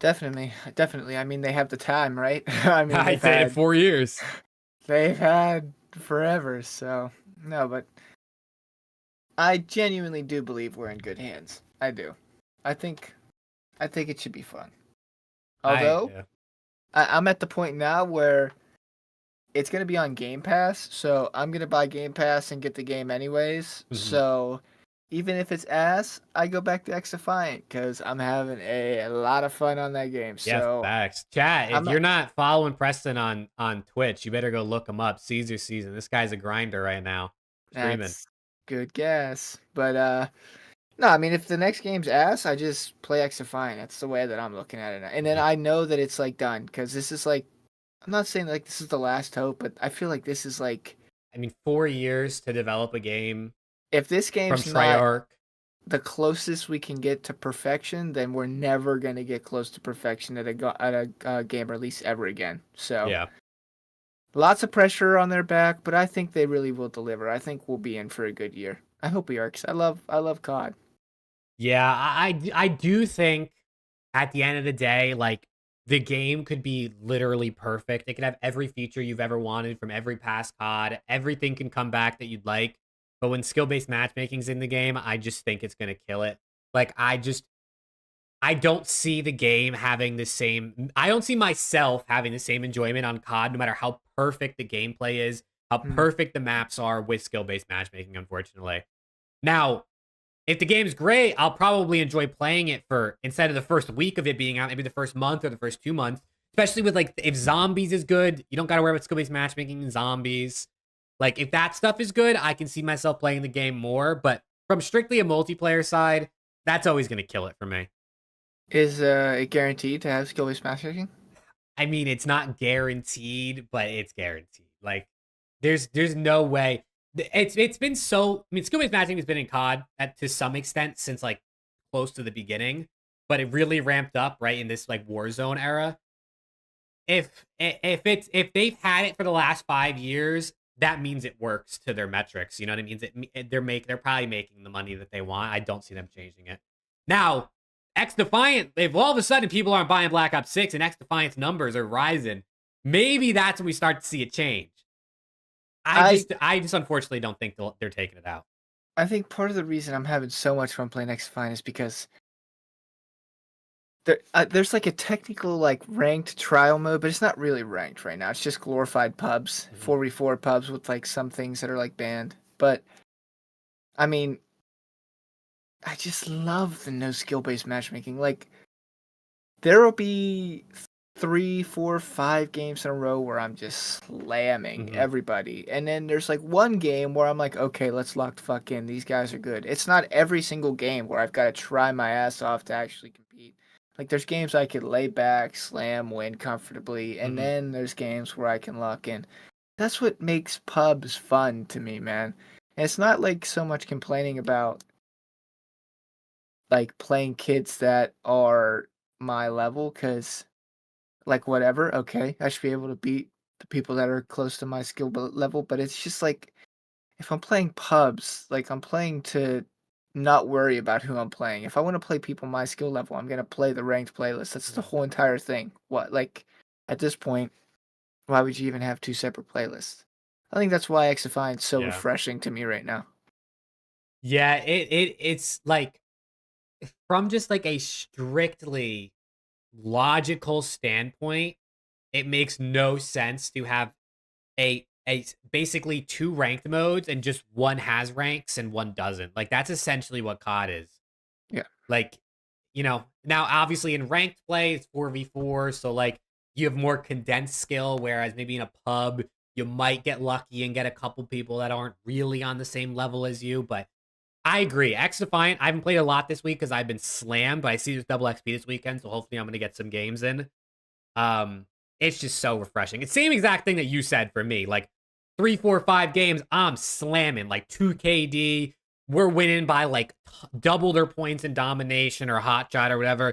definitely, definitely. I mean, they have the time, right? I mean, I did 4 years. they've had forever, so no, but I genuinely do believe we're in good hands. I do. I think I think it should be fun. Although Yeah. I'm at the point now where it's gonna be on Game Pass, so I'm gonna buy Game Pass and get the game anyways. Mhm. So even if it's ass, I go back to XDefiant because I'm having a lot of fun on that game. Yeah, So facts. Chat, if I'm you're not following Preston on Twitch, you better go look him up. Caesar season. This guy's a grinder right now. Streaming. that's good guess, but no, I mean if the next game's ass, I just play XDefiant. That's the way that I'm looking at it, and then Mhm. I know that it's like done because this is like I'm not saying like this is the last hope, but I feel like this is like I mean, 4 years to develop a game if this from game's not Treyarch. the closest we can get to perfection, then we're never going to get close to perfection at a game release ever again. So Yeah. lots of pressure on their back, but I think they really will deliver. I think we'll be in for a good year. I hope we are because I love COD. Yeah, I do think at the end of the day, like the game could be literally perfect. It could have every feature you've ever wanted from every past COD. Everything can come back that you'd like. But when skill-based matchmaking's in the game, I just think it's gonna kill it. Like I don't see the game having the same. I don't see myself having the same enjoyment on COD, no matter how perfect the gameplay is, how Mm. perfect the maps are with skill-based matchmaking, unfortunately. Now, if the game's great, I'll probably enjoy playing it for instead of the first week of it being out, maybe the first month or the first 2 months. Especially with like if zombies is good, you don't gotta worry about skill-based matchmaking and zombies. Like if that stuff is good, I can see myself playing the game more. But from strictly a multiplayer side, that's always gonna kill it for me. Is it guaranteed to have skill-based matchmaking? I mean, it's not guaranteed, but it's guaranteed. Like, there's no way. It's been so. I mean, skill-based matching has been in COD to some extent since like close to the beginning, but it really ramped up right in this like Warzone era. If they've had it for the last 5 years, that means it works to their metrics. You know what I mean? They're probably making the money that they want. I don't see them changing it. Now, XDefiant, if all of a sudden people aren't buying Black Ops 6 and XDefiant's numbers are rising, maybe that's when we start to see a change. I I just unfortunately don't think they're taking it out. I think part of the reason I'm having so much fun playing XDefiant is because there's like a technical like ranked trial mode, but it's not really ranked right now. It's just glorified pubs, Mhm. 4v4 pubs with like some things that are like banned. But I mean, I just love the no skill based matchmaking. Like there will be 3, 4, 5 games in a row where I'm just slamming Mhm. everybody, and then there's like one game where I'm like, okay, let's lock the fuck in. These guys are good. It's not every single game where I've got to try my ass off to actually compete. Like there's games I could lay back, slam, win comfortably, and Mhm. then there's games where I can lock in. That's what makes pubs fun to me, man. And it's not like so much complaining about like playing kids that are my level because like whatever, okay, I should be able to beat the people that are close to my level, but it's just like if I'm playing pubs, like I'm playing to not worry about who I'm playing. If I want to play people my skill level, I'm gonna play the ranked playlist. That's the Mhm. whole entire thing. What like at this point, why would you even have two separate playlists? I think that's why XFI is so Yeah. refreshing to me right now. Yeah, it's like from just like a strictly logical standpoint, it makes no sense to have basically two ranked modes and just one has ranks and one doesn't. Like that's essentially what COD is. Yeah. Like, now obviously in ranked play it's 4v4, so like you have more condensed skill, whereas maybe in a pub you might get lucky and get a couple people that aren't really on the same level as you. But I agree. XDefiant, I haven't played a lot this week because I've been slammed, but I see there's double XP this weekend, so hopefully I'm gonna get some games in. Um, it's just so refreshing. It's the same exact thing that you said for me. Like 3, 4, 5 games, I'm slamming like 2 KD. We're winning by like double their points in domination or hot shot or whatever.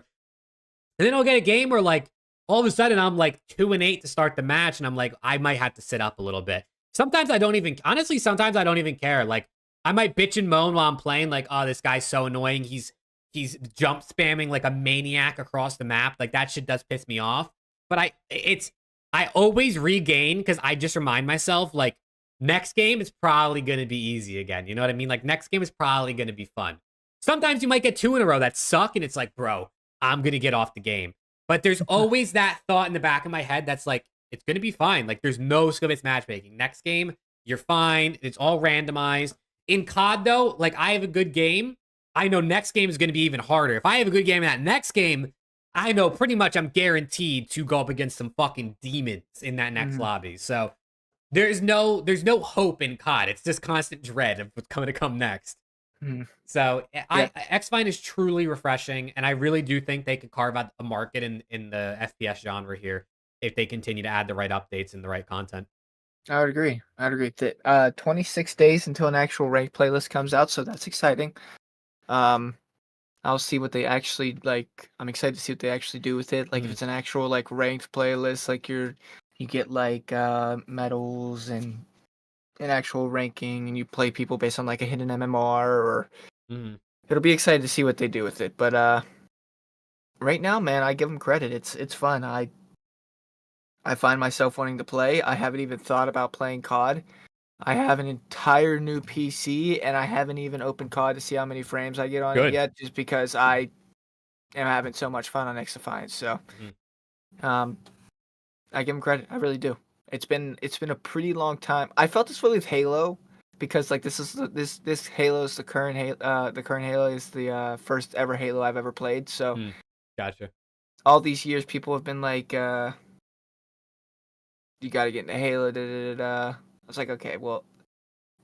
And then I'll get a game where like all of a sudden I'm like 2 and 8 to start the match, and I'm like, I might have to sit up a little bit. Sometimes I don't even honestly, sometimes I don't even care. Like I might bitch and moan while I'm playing, like, oh, this guy's so annoying. He's jump spamming like a maniac across the map. Like that shit does piss me off. But I always regain because I just remind myself, like, next game is probably gonna be easy again. You know what I mean? Like next game is probably gonna be fun. Sometimes you might get 2 in a row that suck, and it's like, bro, I'm gonna get off the game. But there's always that thought in the back of my head that's like, it's gonna be fine. Like there's no skill-based matchmaking. Next game, you're fine. It's all randomized. In COD though, like I have a good game, I know next game is gonna be even harder. If I have a good game in that next game, I know pretty much I'm guaranteed to go up against some fucking demons in that next lobby. So there's no hope in COD. It's just constant dread of what's going to come next. So XDefiant is truly refreshing, and I really do think they could carve out a market in the FPS genre here if they continue to add the right updates and the right content. I would agree. I'd agree that 26 days until an actual ranked playlist comes out, so that's exciting. I'll see what they actually like. I'm excited to see what they actually do with it. Like if it's an actual like ranked playlist, like you get like medals and an actual ranking, and you play people based on like a hidden MMR, or it'll be exciting to see what they do with it. But right now, man, I give them credit. It's fun. I find myself wanting to play. I haven't even thought about playing COD. I have an entire new PC, and I haven't even opened COD to see how many frames I get on it yet, just because I am having so much fun on XDefiant. So, I give him credit. I really do. It's been a pretty long time. I felt this way with Halo, because like this Halo is the current Halo is the first ever Halo I've ever played. So, Gotcha. all these years, people have been like, "You got to get into Halo." Da, da, da, da. I was like, okay, well,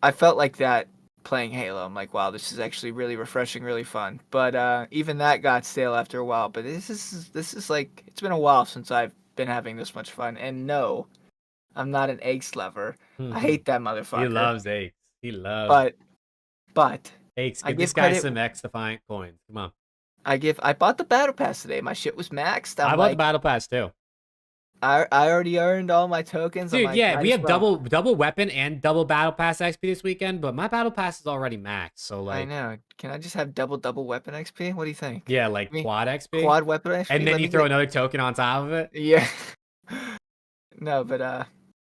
I felt like that playing Halo. I'm like, wow, this is actually really refreshing, really fun. But even that got stale after a while. But this is like, it's been a while since I've been having this much fun. And no, I'm not an eggs lover. I hate that motherfucker. He loves eggs. He loves. But eggs. I Give this give guy credit. some XDefiant coins. Come on. I bought the battle pass today. My shit was maxed. I bought the battle pass too. I already earned all my tokens. Dude, I'm like, yeah, we have double weapon and double battle pass XP this weekend, but my battle pass is already maxed. So like, I know. Can I just have double weapon XP? What do you think? yeah, like quad XP, quad weapon XP, and then you throw another token on top of it. Yeah. No, but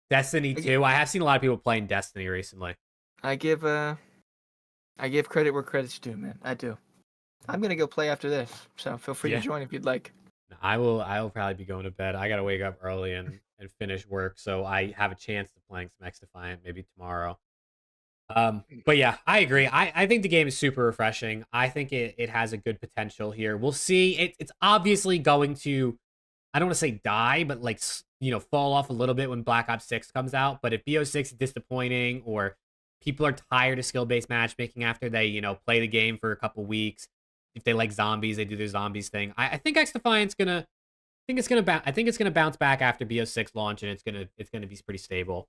Destiny 2. I have seen a lot of people playing Destiny recently. I give credit where credit's due, man. I do. I'm gonna go play after this, so feel free to join if you'd like. I will probably be going to bed. I gotta wake up early and finish work, so I have a chance of playing some XDefiant maybe tomorrow. But yeah, I agree. I think the game is super refreshing. I think it has a good potential here. We'll see. It's obviously going to, I don't want to say die, but like, fall off a little bit when Black Ops 6 comes out. But if BO6 is disappointing, or people are tired of skill-based matchmaking after they, play the game for a couple weeks, if they like zombies, they do their zombies thing. I think XDefiant's gonna, I think it's gonna bounce back after BO6 launch, and it's gonna be pretty stable.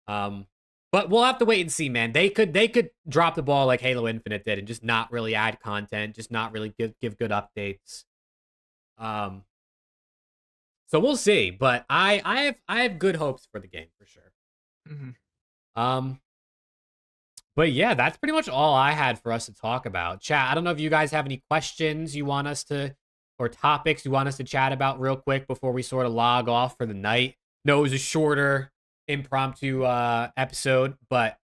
But we'll have to wait and see, man. They could drop the ball like Halo Infinite did and just not really add content, just not really give good updates. So we'll see, but I have good hopes for the game for sure. But yeah, that's pretty much all I had for us to talk about. Chat, I don't know if you guys have any questions you want us to, or topics you want us to chat about real quick before we sort of log off for the night. No, it was a shorter impromptu episode, but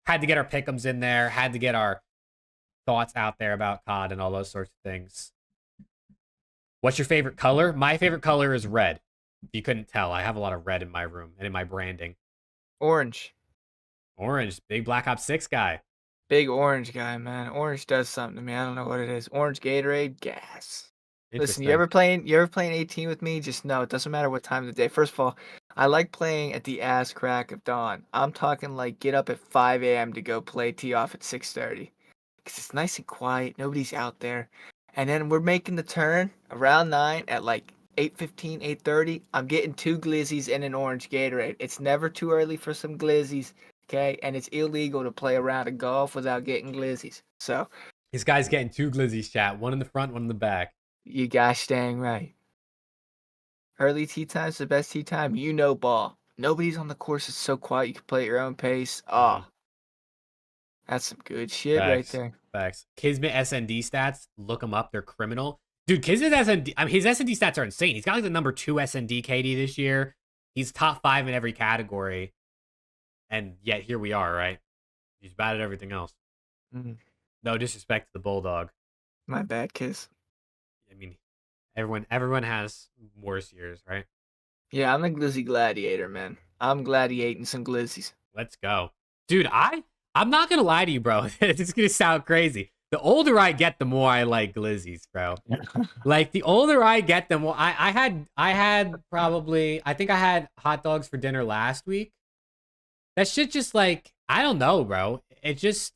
had to get our pick'ems in there, had to get our thoughts out there about COD and all those sorts of things. What's your favorite color? My favorite color is red. If you couldn't tell, I have a lot of red in my room and in my branding. Orange. Orange, big Black Ops 6 guy. Big orange guy, man. Orange does something to me. I don't know what it is. Orange Gatorade, gas. Listen, Interesting. you ever playing 18 with me? Just know it doesn't matter what time of the day. First of all, I like playing at the ass crack of dawn. I'm talking like get up at 5 a.m. to go play, tee off at 6:30. Because it's nice and quiet, nobody's out there. And then we're making the turn around 9 at like 8:15, 8:30. I'm getting 2 glizzies and an orange Gatorade. It's never too early for some glizzies, okay? And it's illegal to play a round of golf without getting glizzies. So This guy's getting 2 glizzies, chat. One in the front, one in the back. you gosh dang right. Early tea time's the best tea time. You know ball. Nobody's on the course. It's so quiet. You can play at your own pace. Ah, that's some good shit right there. Facts. Kismet SND stats, look them up. They're criminal. Dude, Kismet SND, I mean, his SND stats are insane. He's got like the number 2 SND KD this year. He's top 5 in every category. And yet here we are, right? He's bad at everything else. Mm, No disrespect to the Bulldog. my bad, Kiss. I mean, everyone has worse years, right? Yeah, I'm the glizzy gladiator, man. I'm gladiating some glizzies. Let's go. Dude, I'm not gonna lie to you, bro. It's gonna sound crazy. The older I get, the more I like glizzies, bro. Like the older I get, the more I had probably, I think I had hot dogs for dinner last week. That shit just like, I don't know, bro. It just,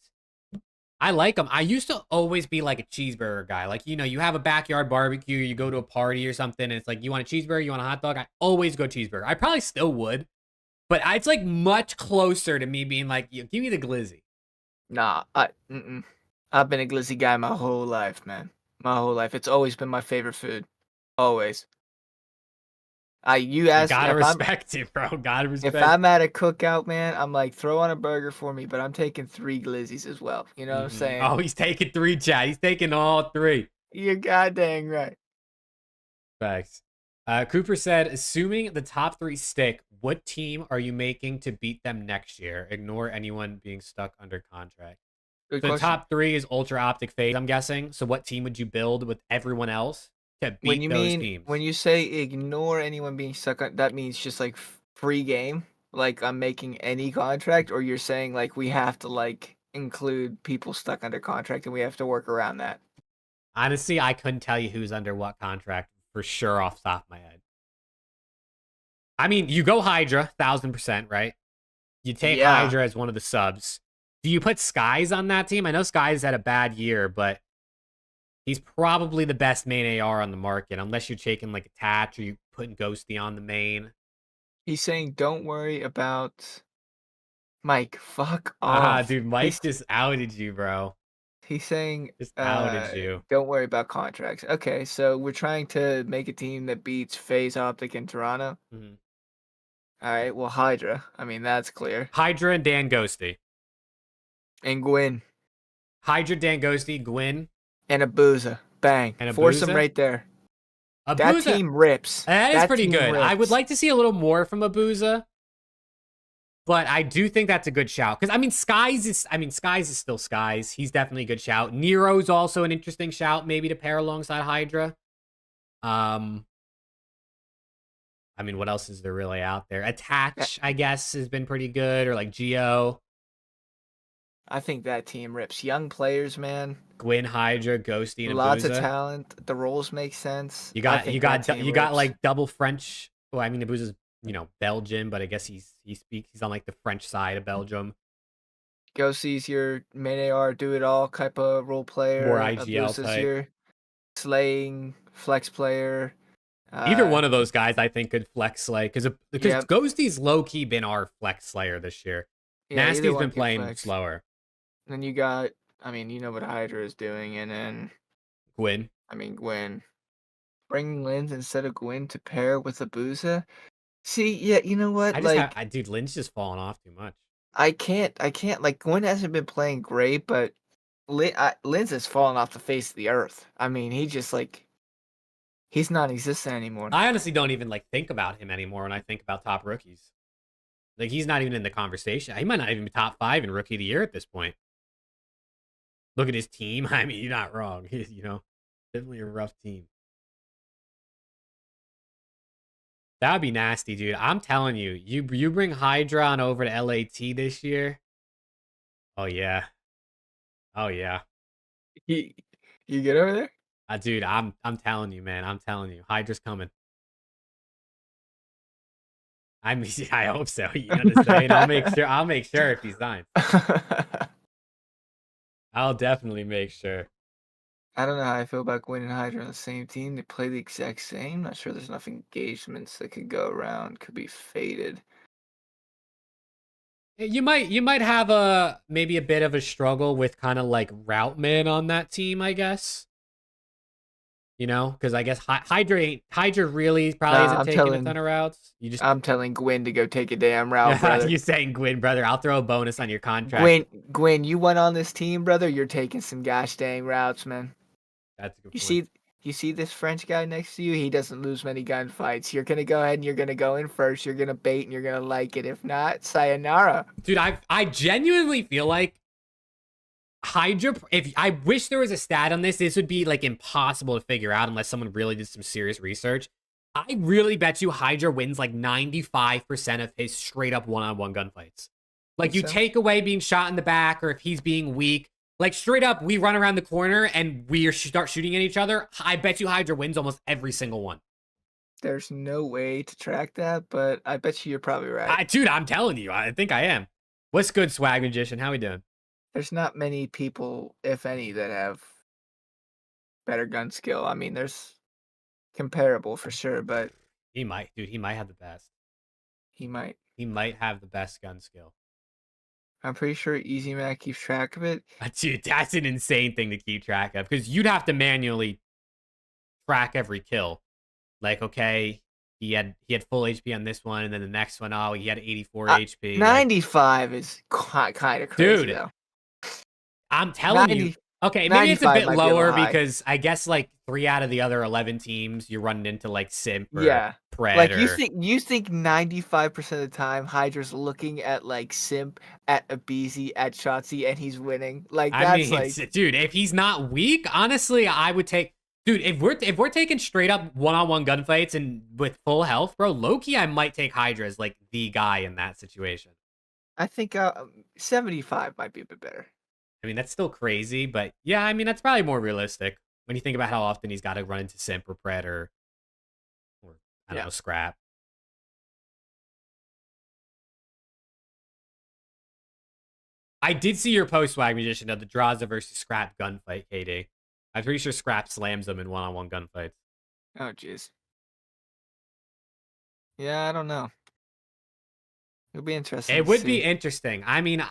I like them. I used to always be like a cheeseburger guy. Like, you know, you have a backyard barbecue, you go to a party or something, and it's like, you want a cheeseburger, you want a hot dog? I always go cheeseburger. I probably still would, but it's like much closer to me being like, give me the glizzy. Nah, I've been a glizzy guy my whole life, man. My whole life. It's always been my favorite food. Always. You asked Gotta respect it, bro. Gotta respect if I'm at a cookout, man, I'm like, throw on a burger for me, but I'm taking 3 glizzies as well. You know what I'm saying? Oh, he's taking 3, chat. He's taking all 3. You're goddamn right. Facts. Cooper said, assuming the top 3 stick, what team are you making to beat them next year? Ignore anyone being stuck under contract. Good So the question. top 3 is Ultra OpTic FaZe, I'm guessing. So what team would you build with everyone else to beat those teams? When you say ignore anyone being stuck on, that means just like free game, like I'm making any contract, or you're saying like we have to like include people stuck under contract and we have to work around that? Honestly, I couldn't tell you who's under what contract for sure off the top of my head. I mean, you go Hydra, 1000%, right? You take Hydra as one of the subs. Do you put Skies on that team? I know Skies had a bad year, but he's probably the best main AR on the market, unless you're taking like Attach or you putting Ghosty on the main. He's saying, don't worry about Mike. Fuck off. Dude, Mike just outed you, bro. He's saying, Just outed you. don't worry about contracts. Okay, so we're trying to make a team that beats FaZe, OpTic, and Toronto. Mm-hmm. All right, well, Hydra. I mean, that's clear. Hydra and Dan Ghosty. And Gwyn. Hydra, Dan Ghosty, Gwyn. And Abuza. Bang. And Force him Abuza? right there. Abuza, that team rips. That is pretty good. Rips. I would like to see a little more from Abuza, but I do think that's a good shout. Because Skies is still Skies. He's definitely a good shout. Nero's also an interesting shout, maybe to pair alongside Hydra. What else is there really out there? Attach, I guess, has been pretty good, or like Geo. I think that team rips. Young players, man. Gwyn, Hydra, Ghosty, and lots Abuza. of talent. The roles make sense. You got like double French. Well, Abuza's Belgian, but I guess he's on like the French side of Belgium. Ghosty's your main AR, do it all type of role player. More IGL type. Your slaying flex player. Either one of those guys, I think, could flex slay because Ghosty's low key been our flex slayer this year. Yeah, Nasty's been playing slower. Then you got, you know what Hydra is doing, and then Gwyn. Gwyn. Bringing Linz instead of Gwyn to pair with Abuza. See, yeah, you know what? Dude, Lin's just falling off too much. I can't. Like, Gwyn hasn't been playing great, but Linz has fallen off the face of the earth. He just he's non-existent anymore. I honestly don't even think about him anymore when I think about top rookies. Like, he's not even in the conversation. He might not even be top 5 in Rookie of the Year at this point. look at his team. I mean, you're not wrong. Definitely a rough team. That would be nasty, dude. I'm telling you, you bring Hydra on over to LAT this year. Oh yeah. Oh yeah. You get over there? Dude, I'm telling you, man. I'm telling you. Hydra's coming. I mean, I hope so. You know what I'm saying? I'll make sure if he signs. I'll definitely make sure. I don't know how I feel about Gwen and Hydra on the same team. They play the exact same. Not sure there's enough engagements that could go around. Could be faded. You might have maybe a bit of a struggle with kind of like route man on that team, I guess. Because I guess Hydra really probably Nah, isn't taking a ton of routes. I'm telling Gwen to go take a damn route, brother. You saying Gwyn, brother? I'll throw a bonus on your contract. Gwen, you went on this team, brother. You're taking some gosh dang routes, man. That's a good point. You see this French guy next to you? He doesn't lose many gunfights. You're gonna go ahead and you're gonna go in first. You're gonna bait and you're gonna like it. If not, sayonara. Dude, I genuinely feel like Hydra. If I wish there was a stat on this would be like impossible to figure out unless someone really did some serious research. I really bet you Hydra wins like 95% of his straight up one-on-one gunfights. Like you take away being shot in the back or if he's being weak, like straight up we run around the corner and we start shooting at each other. I bet you Hydra wins almost every single one. There's no way to track that, but I bet you're probably right. Dude, I'm telling you, I think I am. What's good, Swag Magician? How we doing? There's not many people, if any, that have better gun skill. I mean, there's comparable for sure, but he might have the best. He might have the best gun skill. I'm pretty sure Easy Mac keeps track of it. Dude, that's an insane thing to keep track of because you'd have to manually track every kill. Like, okay, he had full HP on this one, and then the next one, oh, he had 84 HP. 95 is kind of crazy, dude, though. I'm telling you. Okay, maybe it's a bit lower because I guess like 3 out of the other 11 teams you're running into like Simp or Pred. Like you think 95% of the time Hydra's looking at like Simp, at Abizi, at Shotzi, and he's winning. Like that's dude, if he's not weak, honestly, I would take. Dude, if we're taking straight up one-on-one gunfights and with full health, bro, low-key, I might take Hydra as like the guy in that situation. I think 75 might be a bit better. I mean, that's still crazy, but yeah, I mean, that's probably more realistic when you think about how often he's got to run into Simp or Pred or I don't know, Scrap. I did see your post, Swag Magician, of the Draza versus Scrap gunfight, KD. I'm pretty sure Scrap slams them in one-on-one gunfights. Oh, jeez. Yeah, I don't know. It'll be interesting. It would be interesting. I mean,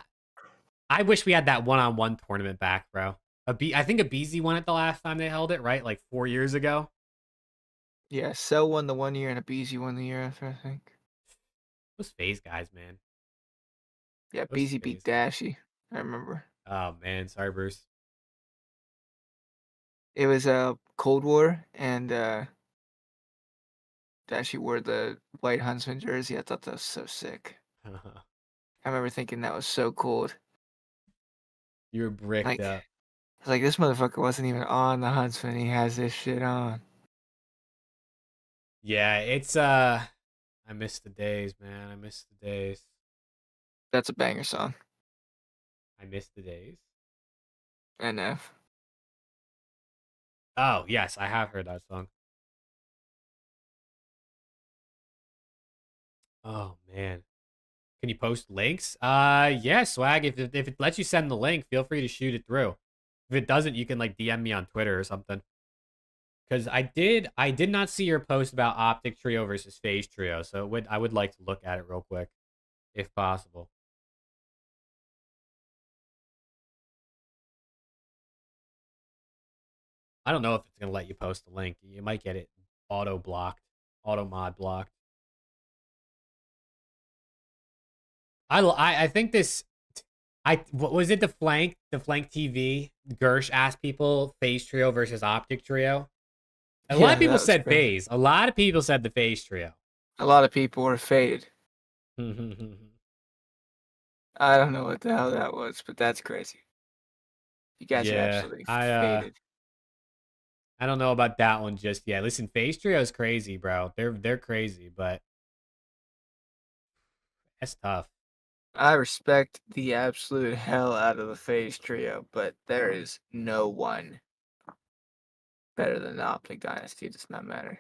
I wish we had that one-on-one tournament back, bro. I think Abizi won it the last time they held it, right? Like 4 years ago. Yeah, Cell won the 1 year and Abizi won the year after, I think. Those FaZe guys, man. Yeah, Abizi beat Dashy. I remember. Oh, man. Sorry, Bruce. It was a Cold War, and Dashy wore the white Huntsman jersey. I thought that was so sick. I remember thinking that was so cool. You were bricked up. I was like, this motherfucker wasn't even on the Huntsman. He has this shit on. Yeah, it's I miss the days, man. I miss the days. That's a banger song. I miss the days. NF. Oh, yes, I have heard that song. Oh, man. Can you post links? Yeah, Swag. If it lets you send the link, feel free to shoot it through. If it doesn't, you can like DM me on Twitter or something. Because I did not see your post about OpTic Trio versus FaZe Trio, so I would like to look at it real quick, if possible. I don't know if it's gonna let you post the link. You might get it auto mod blocked. I think this. What was it? The flank TV. Gersh asked people FaZe Trio versus OpTic Trio. A lot of people said FaZe. A lot of people said the FaZe Trio. A lot of people were faded. I don't know what the hell that was, but that's crazy. You guys are Yeah, absolutely I faded. I don't know about that one just yet. Listen, FaZe Trio is crazy, bro. They're crazy, but that's tough. I respect the absolute hell out of the FaZe trio, but there is no one better than the OpTic Dynasty. It does not matter.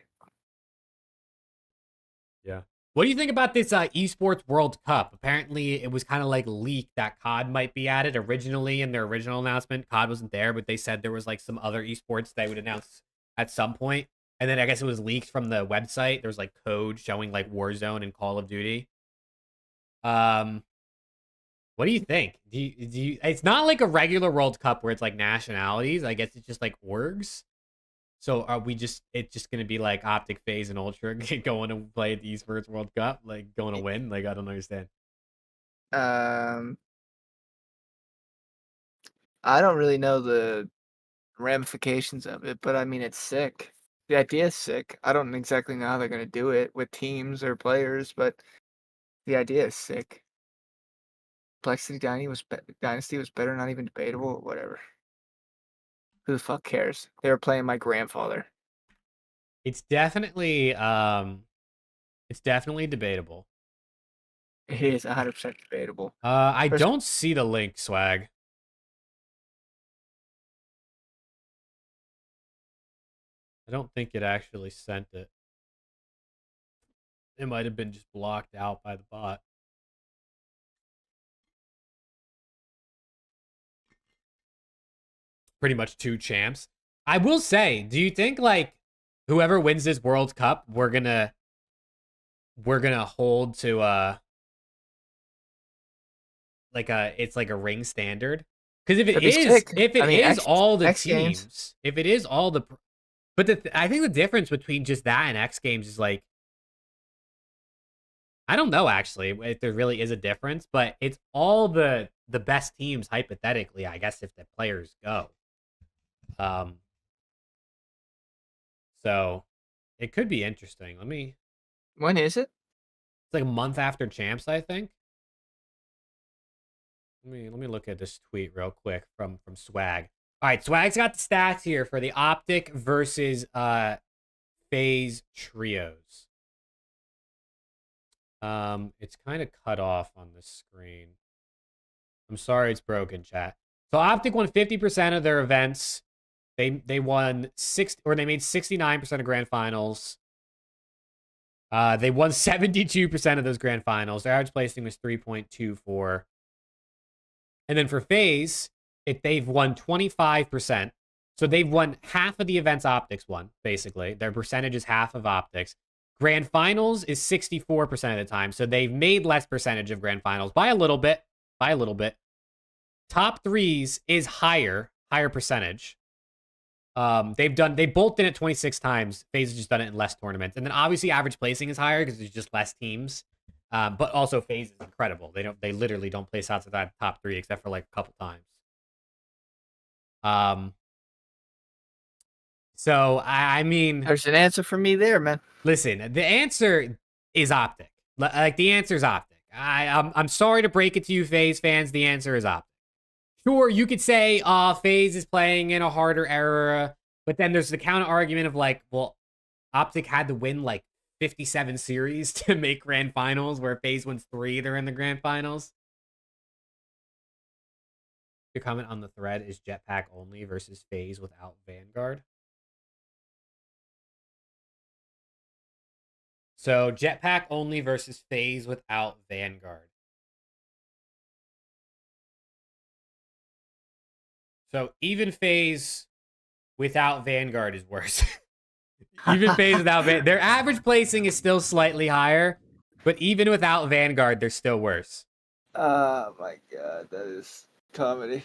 Yeah. What do you think about this esports World Cup? Apparently, it was kind of like leaked that COD might be added originally in their original announcement. COD wasn't there, but they said there was like some other esports they would announce at some point. And then I guess it was leaked from the website. There was like code showing like Warzone and Call of Duty. Um, what do you think? Do you? It's not like a regular World Cup where it's like nationalities. I guess it's just like orgs. So are we just it's just gonna be like OpTic, FaZe, and Ultra going to play the Esports World Cup, like going to win? Like I don't understand. Um, I don't really know the ramifications of it, but I mean, it's sick. The idea is sick. I don't exactly know how they're going to do it with teams or players, but the idea is sick. Dynasty was better, not even debatable, whatever. Who the fuck cares? They were playing my grandfather. It's definitely debatable. It is 100% debatable. I First, don't see the link, Swag. I don't think it actually sent it. It might have been just blocked out by the bot. Pretty much two champs. I will say, do you think like whoever wins this World Cup, we're gonna hold to like it's like a ring standard? Because that'd be sick. if it I mean, is all the X Games. teams, if it is all the, but I think the difference between just that and X Games is like, I don't know actually if there really is a difference, but it's all the best teams hypothetically, I guess, if the players go. Um, so it could be interesting. When is it? It's like a month after champs, I think. Let me look at this tweet real quick from Swag. All right, Swag's got the stats here for the OpTic versus FaZe trios. It's kind of cut off on the screen. I'm sorry it's broken, chat. So OpTic won 50% of their events. They won they made 69% of grand finals. They won 72% of those grand finals. Their average placing was 3.24. And then for FaZe, if they've won 25%, so they've won half of the events OpTic's won, basically. Their percentage is half of OpTic's. Grand finals is 64% of the time, so they've made less percentage of grand finals by a little bit. By a little bit. Top threes is higher percentage. They both did it 26 times. FaZe has just done it in less tournaments. And then obviously average placing is higher because there's just less teams. But also FaZe is incredible. They literally don't place outside that top three except for like a couple times. So I mean, There's an answer for me there, man. Listen, the answer is OpTic. Like the answer is OpTic. I'm sorry to break it to you, FaZe fans. The answer is OpTic. Sure, you could say, FaZe is playing in a harder era, but then there's the counter argument of like, well, OpTic had to win like 57 series to make grand finals, where FaZe wins 3, they're in the grand finals. Your comment on the thread is Jetpack only versus FaZe without Vanguard. So Jetpack only versus FaZe without Vanguard. So even FaZe without Vanguard is worse. Even FaZe without their average placing is still slightly higher, but even without Vanguard, they're still worse. Oh my god, that is comedy.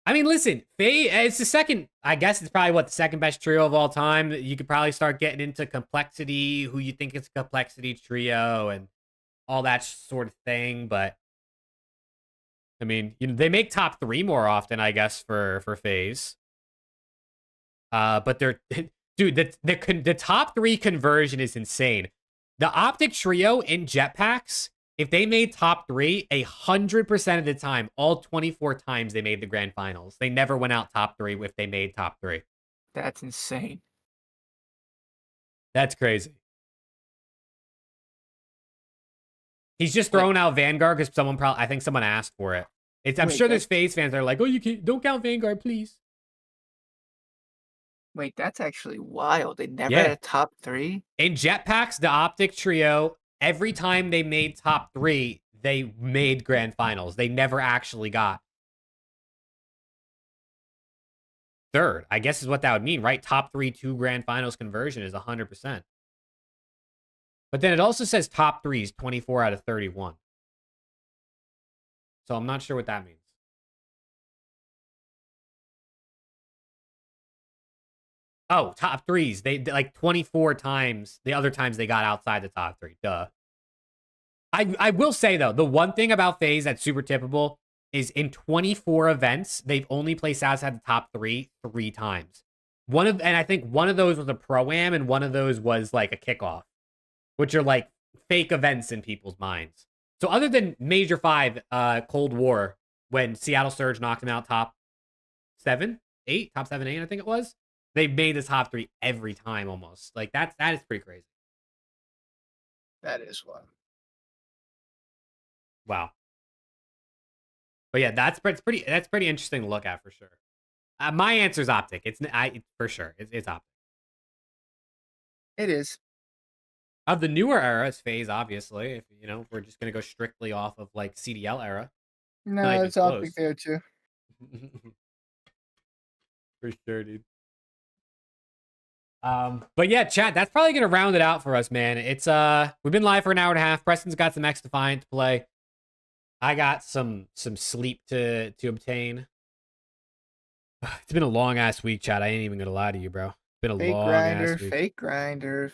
I mean, listen, FaZe, it's the second, I guess it's probably the second best trio of all time. You could probably start getting into complexity, who you think is a complexity trio, and all that sort of thing. But I mean, they make top 3 more often, I guess, for FaZe. But they're dude, the top 3 conversion is insane. The OpTic trio in jetpacks If they made top 3, 100% of the time, all 24 times they made the grand finals. They never went out top 3 if they made top 3. That's insane. That's crazy. He's just Wait. throwing out Vanguard because I think someone asked for it. I'm Wait, sure there's FaZe fans that are like, oh, you can't, don't count Vanguard, please. Wait, that's actually wild. They never Yeah. had a top 3? In Jetpacks, the OpTic trio, every time they made top 3, they made grand finals. They never actually got third, I guess is what that would mean, right? Top 3, 2 grand finals conversion is 100%. But then it also says top 3s, 24 out of 31. So I'm not sure what that means. Oh, top 3s. They like 24 times. The other times they got outside the top 3. Duh. I will say, though, the one thing about FaZe that's super typical is in 24 events, they've only placed outside the top 3 times. And I think one of those was a Pro-Am and one of those was like a kickoff, which are like fake events in people's minds. So other than Major 5, Cold War, when Seattle Surge knocked them out top 7, 8, top 7, 8, I think it was, they made the top 3 every time almost. Like that is pretty crazy. That is one. Wow. But yeah, that's pretty interesting to look at for sure. My answer is OpTic. It's for sure. It's OpTic. It is. Of the newer era, it's FaZe, obviously. If we're just gonna go strictly off of like CDL era. No, it's OpTic there too. For sure, dude. But yeah, chat, that's probably gonna round it out for us, man. It's we've been live for an hour and a half. Preston's got some XDefiant to play. I got some sleep to obtain. It's been a long ass week, chat. I ain't even gonna lie to you, bro. It's been a long ass week. Fake grinder.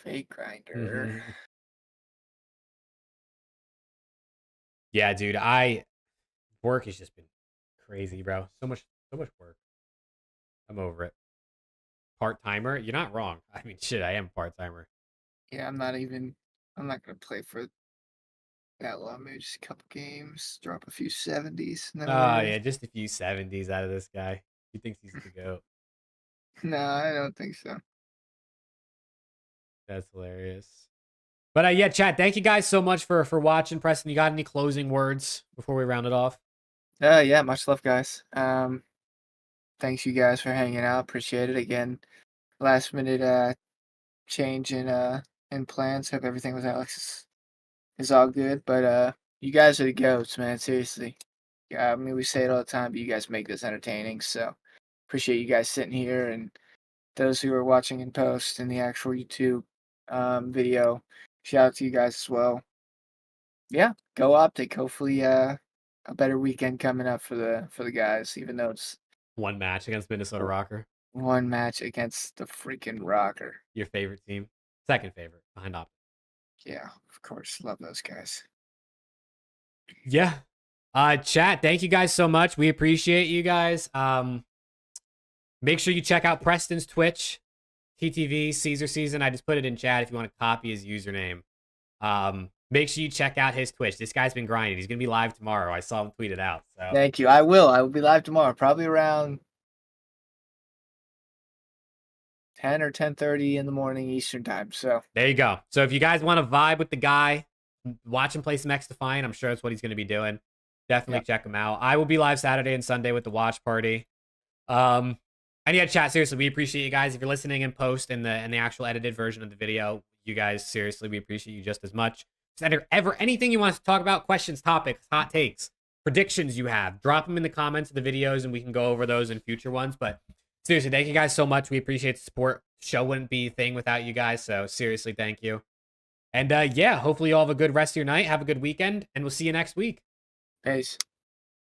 Yeah, dude. Work has just been crazy, bro. So much work. I'm over it. Part-timer? You're not wrong. I mean, shit, I am part-timer. Yeah, I'm not gonna play for that long. Maybe just a couple games, drop a few 70s. Oh, yeah, just a few 70s out of this guy. He thinks he's the GOAT. No, I don't think so. That's hilarious. But yeah, chat, thank you guys so much for watching. Preston, you got any closing words before we round it off? Yeah, much love, guys. Thanks you guys for hanging out. Appreciate it. Again, last minute change in plans. Hope everything with Alex is all good. But you guys are the goats, man. Seriously. Yeah, I mean, we say it all the time, but you guys make this entertaining. So appreciate you guys sitting here, and those who are watching in post in the actual YouTube video. Shout out to you guys as well. Yeah, go OpTic. Hopefully, a better weekend coming up for the guys. Even though it's one match against Minnesota Rocker. One match against the freaking Rocker. Your favorite team, second favorite behind OpTic. Yeah, of course, love those guys. Yeah. Chat, thank you guys so much. We appreciate you guys. Make sure you check out Preston's Twitch, TTV, Caesar Season. I just put it in chat if you want to copy his username. Make sure you check out his Twitch. This guy's been grinding. He's going to be live tomorrow. I saw him tweet it out. So. Thank you. I will be live tomorrow, probably around 10 or 10:30 in the morning Eastern time. So there you go. So if you guys want to vibe with the guy, watch him play some XDefiant. I'm sure that's what he's going to be doing. Definitely check him out. I will be live Saturday and Sunday with the watch party. And yeah, chat, seriously, we appreciate you guys. If you're listening in post in the actual edited version of the video, you guys, seriously, we appreciate you just as much. Is there ever anything you want us to talk about? Questions, topics, hot takes, predictions you have? Drop them in the comments of the videos and we can go over those in future ones. But seriously, thank you guys so much. We appreciate the support. Show wouldn't be a thing without you guys. So seriously, thank you. And yeah, hopefully you all have a good rest of your night. Have a good weekend. And we'll see you next week. Peace.